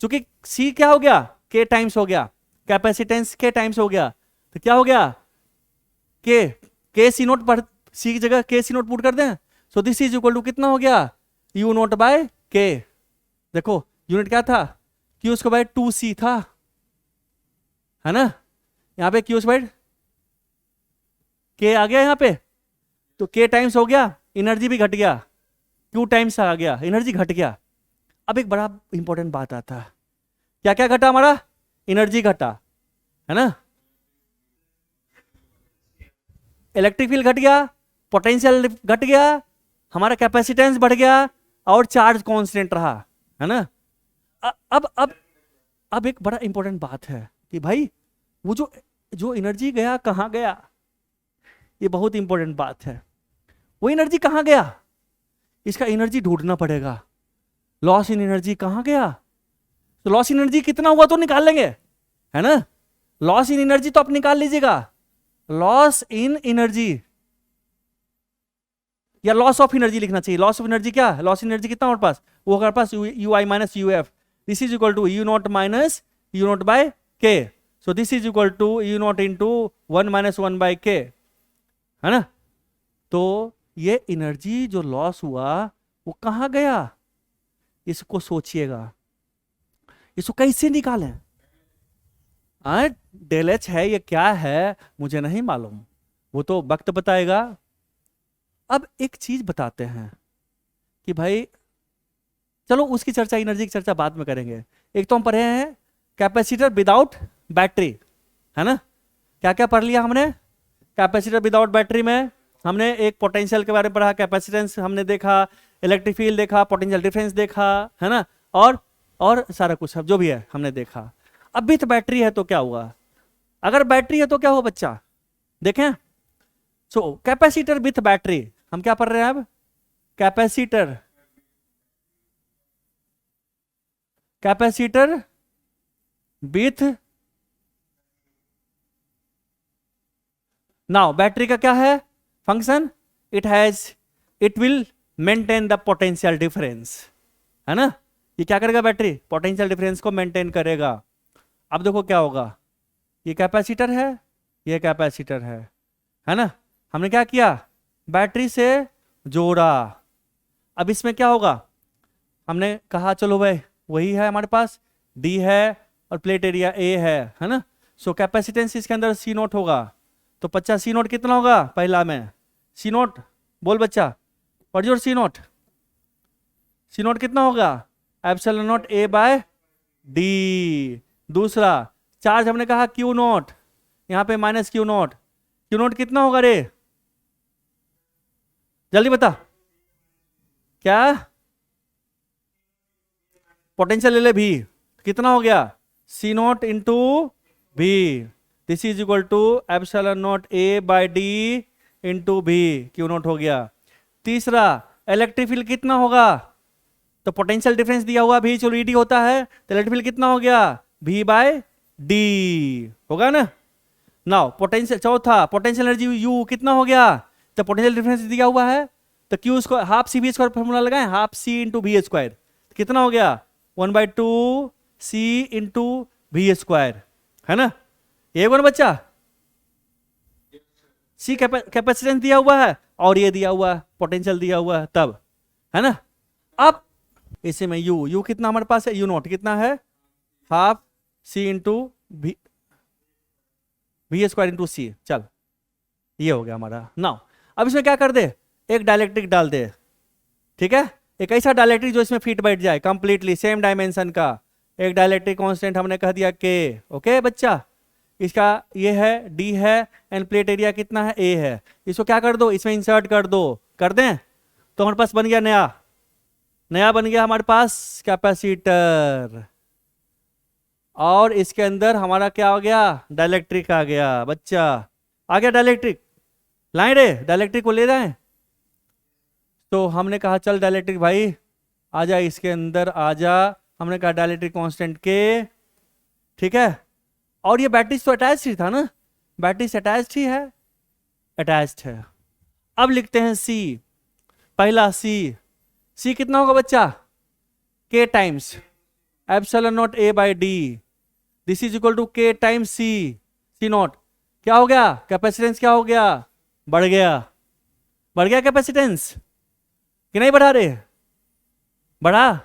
चूंकि सी क्या हो गया, के टाइम्स हो गया, कैपेसिटेंस के टाइम्स हो गया, तो क्या हो गया, के सी नोट पर सी की जगह के सी नोट पुट कर दें, so this is equal to कितना हो गया, यू नोट बाय के, देखो यूनिट क्या था, क्यू स्क्वायर बाय 2c था, है ना, यहाँ पे क्यू स्क्वायर के आ गया यहाँ पे, तो के टाइम्स हो गया, एनर्जी भी घट गया, क्यू टाइम्स आ गया, एनर्जी घट गया। अब एक बड़ा इंपॉर्टेंट बात आता है, क्या क्या घटा हमारा, एनर्जी घटा, है ना, इलेक्ट्रिक फील्ड घट गया, पोटेंशियल घट गया, हमारा कैपेसिटेंस बढ़ गया, और चार्ज कांस्टेंट रहा, है ना। अब एक बड़ा इंपॉर्टेंट बात है कि भाई वो जो एनर्जी गया कहाँ गया, ये बहुत इंपॉर्टेंट बात है, वो एनर्जी कहाँ गया, इसका एनर्जी ढूंढना पड़ेगा, लॉस इन एनर्जी कहाँ गया, तो लॉस इन एनर्जी कितना हुआ तो निकाल लेंगे, है ना, लॉस इन एनर्जी तो आप निकाल लीजिएगा, लॉस इन एनर्जी या लॉस ऑफ एनर्जी लिखना चाहिए, लॉस ऑफ एनर्जी क्या, लॉस इन एनर्जी कितना हमारे पास, वो हमारे पास U I minus U F, this is equal to U naught minus U naught by K, so this is equal to U naught into 1 minus 1 by K, है ना। तो ये एनर्जी जो लॉस हुआ वो कहाँ गया, इसको सोचिएगा, इसको कैसे निकालें, डेल एच है ये क्या है मुझे नहीं मालूम, वो तो वक्त बताएगा। अब एक चीज बताते हैं कि भाई चलो उसकी चर्चा, एनर्जी की चर्चा बाद में करेंगे। एक तो हम पढ़े हैं कैपेसिटर विदाउट बैटरी, है ना, क्या क्या पढ़ लिया हमने, कैपेसिटर विदाउट बैटरी में हमने एक पोटेंशियल के बारे में पढ़ा, कैपेसिटेंस हमने देखा, इलेक्ट्रिक फील्ड देखा, पोटेंशियल डिफरेंस देखा, है ना, और सारा कुछ जो भी है हमने देखा। अब विथ बैटरी है तो क्या हुआ, अगर बैटरी है तो क्या हुआ बच्चा, देखें, सो कैपेसिटर विथ बैटरी, हम क्या पढ़ रहे हैं अब, कैपेसिटर विथ, नाउ बैटरी का क्या है function, it will maintain the potential difference, है ना, ये क्या करेगा बैटरी, पोटेंशियल डिफरेंस को मेंटेन करेगा। अब देखो क्या होगा, ये कैपेसिटर है, ये कैपेसिटर है ना, हमने क्या किया, बैटरी से जोड़ा। अब इसमें क्या होगा, हमने कहा चलो भाई वही है हमारे पास, डी है और प्लेट एरिया ए है ना। सो कैपेसिटेंस इसके अंदर सी नोट होगा, तो बच्चा सी नोट कितना होगा पहला में, सी नोट बोल बच्चा, what is your C naught, C naught कितना होगा epsilon naught A by D. दूसरा चार्ज हमने कहा क्यू नोट, यहाँ पे minus Q naught, Q naught कितना होगा रे, जल्दी बता क्या, पोटेंशियल ले ले भी, कितना हो गया सी नोट इंटू भी, this is equal to epsilon naught A by D into B, Q naught हो गया। तीसरा इलेक्ट्रिक फील्ड कितना होगा, तो पोटेंशियल डिफरेंस दिया हुआ भी चलो ईडी होता है, तो इलेक्ट्रिक फील्ड कितना हो गया भी बाय डी होगा ना। नाउ पोटेंशियल, चौथा पोटेंशियल एनर्जी यू कितना हो गया, तो पोटेंशियल डिफरेंस दिया हुआ है, तो Q square half C B square formula लगाए, half C into B square, कितना हो गया 1/2 सी इंटू बी स्क्वायर, है ना। ये ना बच्चा, सी कैपेसिटेंस दिया हुआ है और ये दिया हुआ है पोटेंशियल दिया हुआ है तब, है ना। अब इसे में यू कितना हमारे पास है, यू नॉट कितना है half C into B square into C, चल ये हो गया हमारा। नाउ अब इसमें क्या कर दे, एक डायलेक्ट्रिक डाल दे, ठीक है, एक ऐसा डायलेक्ट्रिक जो इसमें फिट बैठ जाए कंप्लीटली सेम डायमेंशन का, एक डायलेक्ट्रिक कांस्टेंट हमने कह दिया के, ओके बच्चा। इसका ये है डी है एंड प्लेट एरिया कितना है ए है, इसको क्या कर दो इसमें इंसर्ट कर दो, कर दें तो हमारे पास बन गया नया बन गया हमारे पास कैपेसिटर, और इसके अंदर हमारा क्या हो गया डायलेक्ट्रिक आ गया बच्चा, आ गया डायलेक्ट्रिक, लाए रे डायलेक्ट्रिक को ले जाए। तो हमने कहा चल डायलेक्ट्रिक भाई आजा इसके अंदर आजा, हमने कहा डायलेक्ट्रिक कांस्टेंट के, ठीक है। और ये बैटरी तो अटैच ही था ना, बैटरी से अटैच ही है, अटैच्ड है। अब लिखते हैं सी, पहला सी कितना होगा बच्चा K times epsilon naught A by D, this is equal to K times C naught, क्या हो गया कैपेसिटेंस क्या हो गया बढ़ गया कैपेसिटेंस कि नहीं बढ़ा रहे, बढ़ा।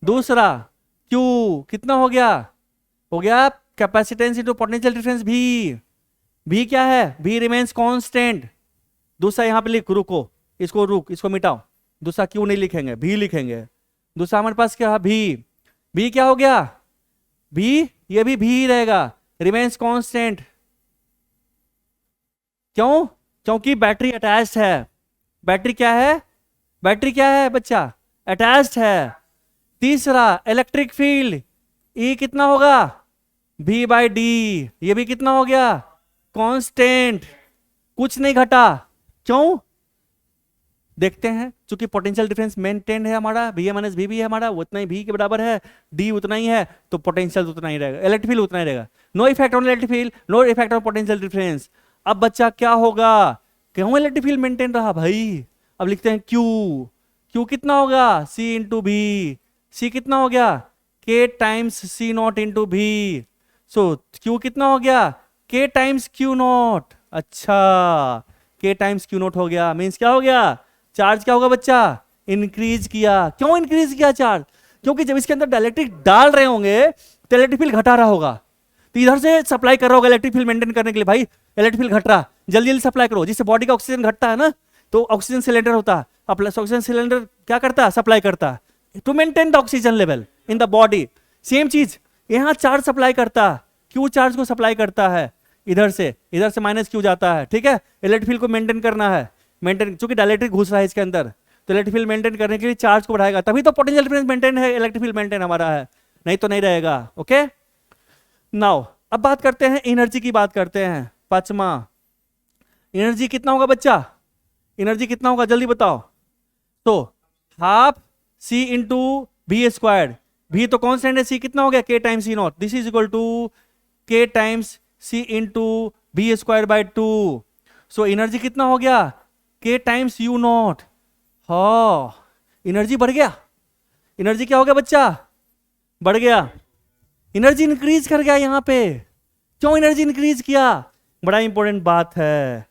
दूसरा क्यू कितना हो गया कैपेसिटेंस इनटू पोटेंशियल डिफरेंस भी क्या है भी रिमेन्स कांस्टेंट। दूसरा यहां पे लिख रुको, इसको मिटाओ, दूसरा क्यू नहीं लिखेंगे भी लिखेंगे। दूसरा हमारे पास क्या है भी क्या हो गया भी, ये भी ही रहेगा रिमेन्स कांस्टेंट, क्यों क्योंकि बैटरी अटैच्ड है, बैटरी क्या है बच्चा अटैच्ड है। तीसरा इलेक्ट्रिक फील्ड ई कितना होगा भी बाय डी, ये भी कितना हो गया कांस्टेंट, कुछ नहीं घटा, क्यों देखते हैं चूंकि पोटेंशियल डिफरेंस मेंटेन है हमारा, भी माइनस भी है हमारा उतना ही भी के बराबर है, डी उतना ही है तो पोटेंशियल उतना ही रहेगा, इलेक्ट्रिक फील्ड उतना ही रहेगा, no effect on electric field no effect on potential difference. अब बच्चा क्या होगा, क्यों इलेक्ट्रिक फील्ड मेंटेन रहा भाई, अब लिखते हैं क्यू कितना होगा सी इंटू भी, सी कितना हो गया K times C naught into V, सो क्यू कितना हो गया के टाइम्स क्यू नॉट, अच्छा के टाइम्स क्यू नॉट हो गया, मीन्स क्या हो गया चार्ज क्या होगा बच्चा इंक्रीज किया। क्यों इंक्रीज किया चार्ज, क्योंकि जब इसके अंदर डायलेक्ट्रिक डाल रहे होंगे तो इलेक्ट्रिक फील्ड घटा रहा होगा, तो इधर से सप्लाई कर रहा होगा इलेक्ट्रिक फील्ड मेंटेन करने के लिए, भाई इलेक्ट्रिक फील्ड घट रहा जल्दी सप्लाई करो, जिससे बॉडी का ऑक्सीजन घटता है ना, तो ऑक्सीजन सिलेंडर होता है, अब प्लस ऑक्सीजन सिलेंडर क्या करता है सप्लाई करता है to maintain the oxygen level in the body. Same चीज यहाँ चार्ज सप्लाई करता है, क्यू चार्ज को सप्लाई करता है, इधर से माइनस क्यू जाता है, ठीक है। इलेक्ट्रिक फील्ड को मेंटेन करना है, मेंटेन चूंकि डायलेक्ट्रिक घुस रहा है इसके अंदर, तो इलेक्ट्रिक फील्ड मेंटेन करने के लिए चार्ज को बढ़ाएगा, तभी तो पोटेंशियल डिफरेंस मेंटेन है, इलेक्ट्रिक फील्ड मेंटेन हमारा है, नहीं तो नहीं रहेगा। ओके नाउ अब बात करते हैं एनर्जी की, बात करते हैं पांचवा, एनर्जी कितना होगा बच्चा, एनर्जी कितना होगा जल्दी बताओ। तो half C into B square, भी तो कांस्टेंट है, सी कितना हो गया K times C naught, this is equal to K times C into B square by 2, so energy कितना हो गया के टाइम्स यू नॉट, हाँ एनर्जी बढ़ गया, एनर्जी क्या हो गया बच्चा बढ़ गया, एनर्जी इंक्रीज कर गया यहाँ पे, क्यों एनर्जी इंक्रीज किया, बड़ा इंपॉर्टेंट बात है,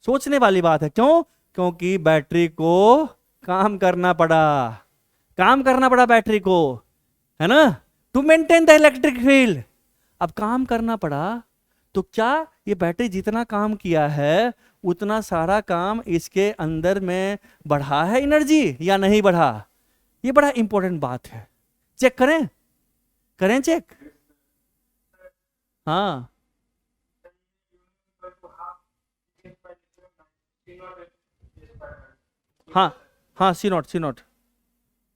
सोचने वाली बात है, क्यों क्योंकि बैटरी को काम करना पड़ा बैटरी को, है ना, to maintain the electric field. अब काम करना पड़ा, तो क्या ये बैटरी जितना काम किया है उतना सारा काम इसके अंदर में बढ़ा है एनर्जी या नहीं बढ़ा? ये बड़ा इंपॉर्टेंट बात है। चेक करें, करें चेक। हाँ हाँ हाँ, सी नॉट, सी नॉट,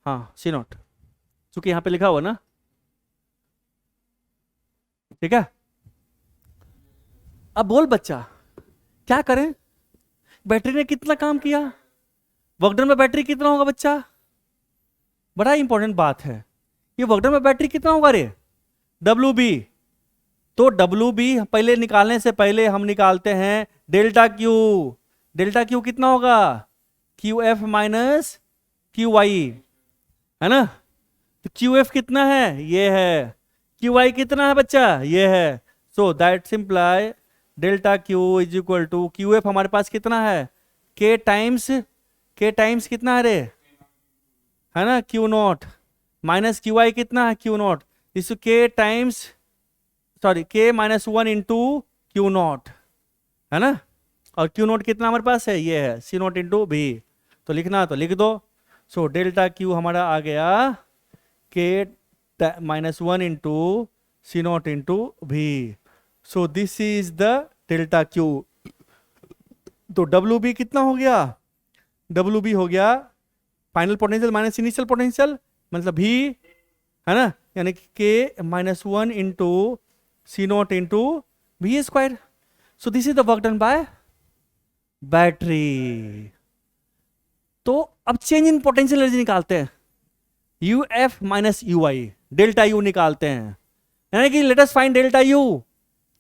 हाँ सी नॉट, चूंकि यहाँ पे लिखा हुआ ना, ठीक है। अब बोल बच्चा, क्या करें? बैटरी ने कितना काम किया, वर्क डन में बैटरी कितना होगा बच्चा? बड़ा इंपॉर्टेंट बात है, ये वर्क डन में बैटरी कितना होगा रे? W B. तो डब्ल्यू बी पहले निकालने से पहले हम निकालते हैं डेल्टा क्यू। डेल्टा क्यू कितना होगा? Q F minus Q Y, है ना। तो क्यू एफ कितना है? ये है। क्यू वाई कितना है बच्चा? ये है। So that simply delta Q is equal to, Q F हमारे पास कितना है? के टाइम्स कितना है रे? है ना, Q not, minus Q I कितना है? Q not. इस के टाइम्स, सॉरी, के minus one into Q not, है ना। और क्यू नॉट कितना हमारे पास है? ये है, सी नॉट इंटू भी। तो लिखना तो लिख दो। सो डेल्टा क्यू हमारा आ गया K minus one into C naught into V. So this is the delta Q. तो डब्ल्यू बी कितना हो गया? डब्ल्यू बी हो गया final potential minus initial potential, मतलब भी, है ना, यानी कि K minus one into C naught into V square. So this is the work done by battery. तो अब चेंज इन पोटेंशियल एनर्जी निकालते हैं, U F minus U I, delta you निकालते हैं, यानी कि let us find delta U.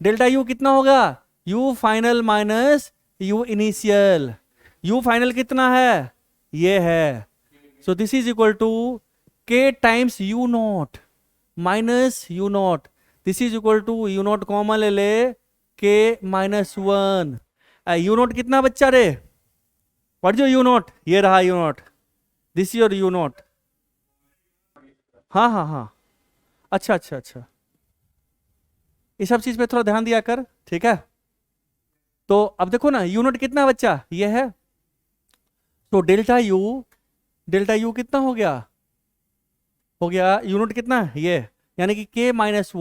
Delta U कितना होगा? U final minus U initial. U final कितना है? ये है। So this is equal to K times U naught minus U naught. This is equal to U naught common ले ले, के minus one. You naught कितना बच्चा रे? What is your you not? ये रहा you naught, this is your you naught. हाँ हाँ हाँ, अच्छा अच्छा अच्छा, इस सब चीज पे थोड़ा ध्यान दिया कर, ठीक है। तो अब देखो ना, यू नॉट कितना बच्चा? ये है। तो डेल्टा यू कितना हो गया? हो गया यू नॉट कितना? ये, यानी कि K minus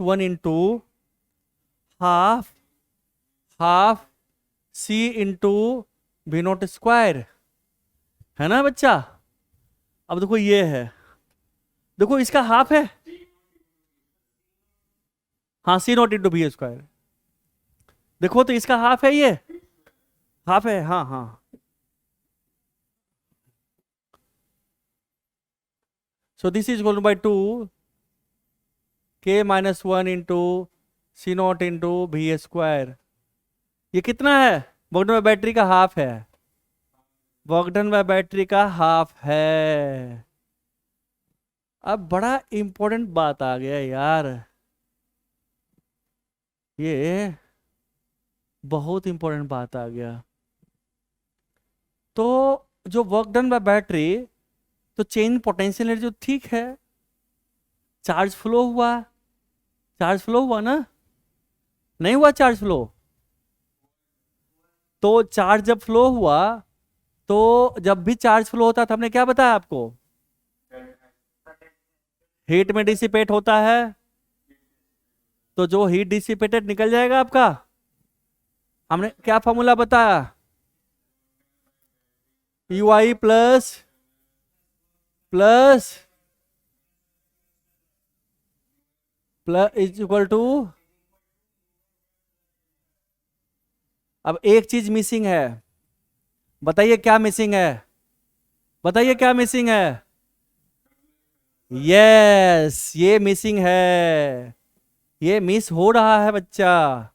one into half C into B naught square, है ना बच्चा। अब देखो ये है, देखो इसका हाफ है, हाँ, सी नॉट इंटू भी स्क्वायर। देखो तो इसका हाफ है, ये हाफ है, हाँ हाँ। So this is equal by two K minus one into C naught into V square. ये कितना है? वर्क डन बाय बैटरी का हाफ है, वर्क डन बाय बैटरी का हाफ है। अब बड़ा इंपॉर्टेंट बात आ गया यार, ये बहुत इंपॉर्टेंट बात आ गया। तो जो वर्क डन बाय बैटरी, तो चेंज पोटेंशियल एनर्जी जो ठीक है, चार्ज फ्लो हुआ, चार्ज फ्लो हुआ ना, नहीं हुआ चार्ज फ्लो? तो चार्ज जब फ्लो हुआ, तो जब भी चार्ज फ्लो होता था, हमने क्या बताया आपको? हीट में डिसिपेट होता है। तो जो हीट डिसिपेटेड निकल जाएगा आपका, हमने क्या फॉर्मूला बताया? U I plus plus plus is equal to. अब एक चीज मिसिंग है, बताइए क्या मिसिंग है? बताइए क्या मिसिंग है? यस, ये मिसिंग है, ये मिस हो रहा है बच्चा।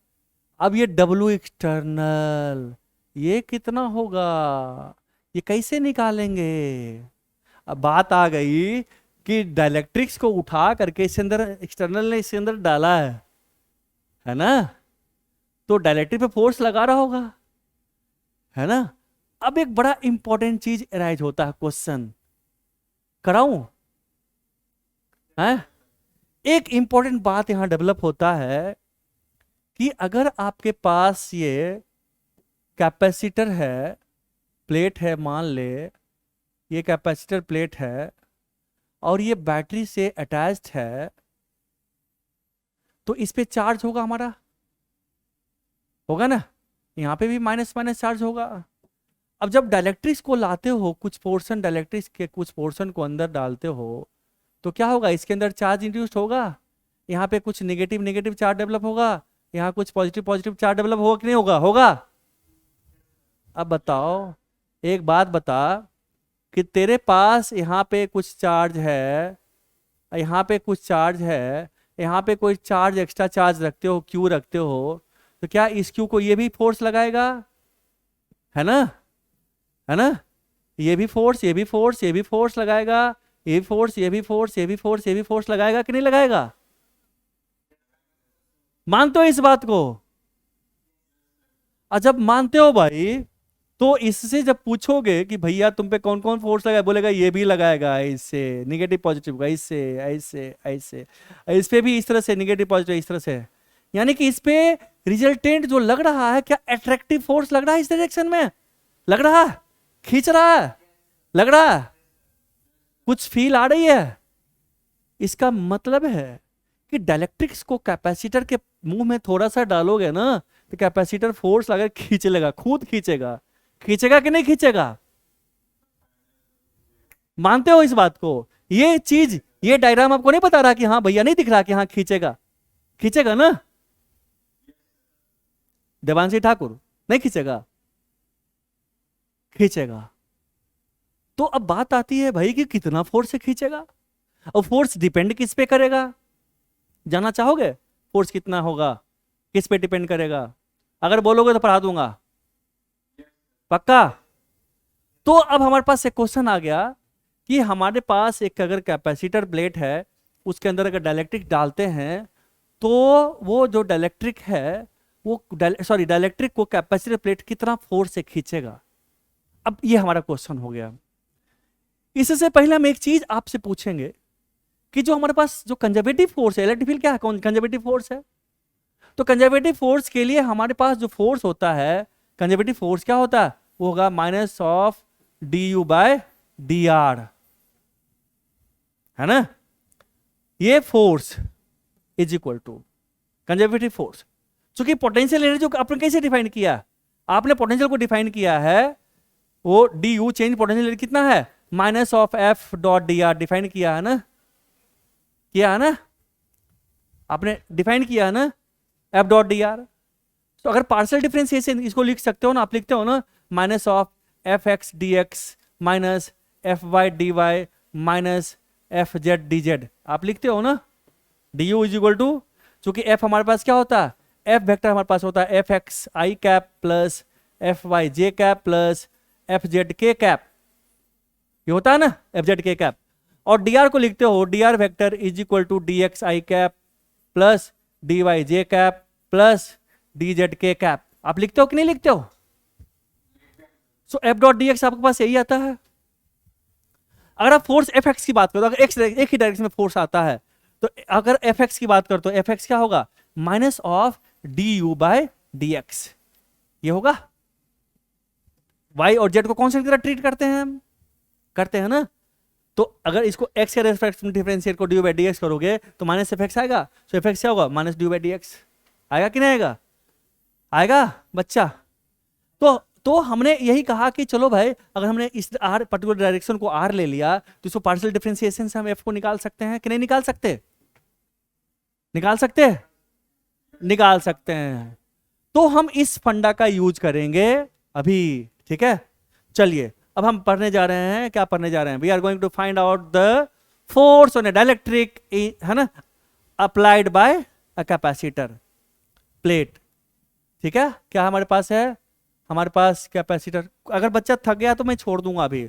अब ये डब्ल्यू एक्सटर्नल, ये कितना होगा? ये कैसे निकालेंगे? अब बात आ गई कि डाइलेक्ट्रिक्स को उठा करके इसके अंदर एक्सटर्नल ने इसके अंदर डाला है ना, तो डाइलेक्ट्रिक पे फोर्स लगा रहा होगा, है ना। अब एक बड़ा इंपॉर्टेंट चीज अराइज होता है, क्वेश्चन कराऊं? है। एक इंपॉर्टेंट बात यहां डेवलप होता है कि अगर आपके पास ये कैपेसिटर है, प्लेट है, मान ले ये कैपेसिटर प्लेट है और ये बैटरी से अटैच्ड है, तो इस पे चार्ज होगा हमारा, होगा ना, यहाँ पे भी माइनस माइनस चार्ज होगा। अब जब डायलेक्ट्रिक्स को लाते हो, कुछ पोर्शन डायलेक्ट्रिक्स के कुछ पोर्शन को अंदर डालते हो, तो क्या होगा, इसके अंदर चार्ज इंड्यूस्ड होगा, यहाँ पे कुछ नेगेटिव नेगेटिव चार्ज डेवलप होगा, यहाँ कुछ पॉजिटिव पॉजिटिव चार्ज डेवलप होगा कि नहीं होगा, होगा। अब बताओ, एक बात बता कि तेरे पास यहाँ पे कुछ चार्ज है, यहाँ पे कुछ चार्ज है, यहाँ पे कोई चार्ज एक्स्ट्रा चार्ज रखते हो, क्यू रखते हो, तो क्या इस क्यू को ये भी फोर्स लगाएगा, है ना, है ना, ये भी फोर्स, ये भी फोर्स, ये भी फोर्स लगाएगा, ये भी फोर्स, ये भी फोर्स, ये भी फोर्स, ये भी फोर्स लगाएगा कि नहीं लगाएगा। मानते हो इस बात को। और जब मानते हो भाई, तो इससे जब पूछोगे कि भैया तुम पे कौन कौन फोर्स लगाए, बोलेगा ये भी लगाएगा, इससे नेगेटिव पॉजिटिव का, इससे ऐसे ऐसे, इस पे भी इस तरह से नेगेटिव पॉजिटिव इस तरह से, यानी कि इस पे रिजल्टेंट जो लग रहा है, क्या अट्रैक्टिव फोर्स लग रहा है इस डायरेक्शन में, लग रहा है, खींच रहा है, लग रहा है, कुछ फील आ रही है। इसका मतलब है कि डायलेक्ट्रिक्स को कैपेसिटर के मुंह में थोड़ा सा डालोगे ना, तो कैपेसिटर फोर्स लगा खींच लेगा, खुद खींचेगा, खींचेगा कि नहीं खींचेगा। मानते हो इस बात को। ये चीज, ये डायग्राम आपको नहीं बता रहा कि हाँ भैया, नहीं दिख रहा कि हाँ खींचेगा, खींचेगा ना देवांशी ठाकुर, नहीं खींचेगा, खींचेगा। तो अब बात आती है भाई कि कितना फोर्स से खींचेगा, और फोर्स डिपेंड किस पे करेगा, जानना चाहोगे फोर्स कितना होगा, किस पे डिपेंड करेगा, अगर बोलोगे तो पढ़ा दूंगा, पक्का। तो अब हमारे पास एक क्वेश्चन आ गया कि हमारे पास एक अगर कैपेसिटर प्लेट है, उसके अंदर अगर डायलेक्ट्रिक डालते हैं, तो वो जो डायलेक्ट्रिक है वो डायलेक्ट्रिक को कैपेसिटर प्लेट कितना फोर्स से खींचेगा। अब ये हमारा क्वेश्चन हो गया। इससे पहले हम एक चीज आपसे पूछेंगे कि जो हमारे पास जो कंजर्वेटिव फोर्स है, इलेक्ट्रिक फील्ड क्या है, कौन कंजर्वेटिव फोर्स है, तो कंजर्वेटिव फोर्स के लिए हमारे पास जो फोर्स होता है, कंजर्वेटिव फोर्स क्या होता है, वो होगा minus of d U by d r, है ना। ये force is equal to conservative force. चूंकि पोटेंशियल एनर्जी को आपने कैसे डिफाइन किया, आपने पोटेंशियल को डिफाइन किया है, वो D you change potential energy कितना है, minus of F dot D R define किया है ना, किया है ना, आपने डिफाइन किया है ना, एफ डॉट डी आर। तो अगर पार्शियल डिफरेंशिएशन इसको लिख सकते हो ना, आप लिखते हो ना minus of F x d x minus F y d y minus F z d z, आप लिखते हो ना, d U is equal to, चूंकि एफ हमारे पास क्या होता है, एफ वेक्टर हमारे पास होता है F x i cap plus F y j cap plus F z k cap, ये होता है ना एफ जेड के कैप। और डी आर को लिखते हो d r vector is equal to d x i cap plus d y j cap plus d z k cap, आप लिखते हो कि नहीं लिखते हो। So F dot d x आपके पास यही आता है। अगर आप फोर्स एफ एक्स की बात करो, अगर एक्स एक ही डायरेक्शन में फोर्स आता है, तो अगर एफ एक्स की बात करो तो एफ एक्स क्या होगा, minus of d U by d x, ये होगा। वाई और जेड को कौन सी तरह ट्रीट करते हैं हम, करते हैं ना, तो अगर इसको x के रेस्पेक्ट में डिफरेंशिएट को डी बाई डी एक्स करोगे तो माइनस एफ एक्स आएगा, सो एफ एक्स क्या होगा, minus D by D x, आएगा कि नहीं आएगा, आएगा बच्चा। तो हमने यही कहा कि चलो भाई, अगर हमने इस आर पर्टिकुलर डायरेक्शन को आर ले लिया, तो इसको पार्शियल डिफरेंशिएशन से हम एफ को निकाल सकते हैं कि नहीं निकाल सकते, निकाल सकते हैं, निकाल सकते हैं। तो हम इस फंडा का यूज करेंगे अभी, ठीक है। चलिए अब हम पढ़ने जा रहे हैं, क्या पढ़ने जा रहे हैं, we are going to find out the force on a dielectric, है ना, applied by a capacitor plate, ठीक है। क्या हमारे पास है, हमारे पास कैपेसिटर। अगर बच्चा थक गया तो मैं छोड़ दूंगा अभी,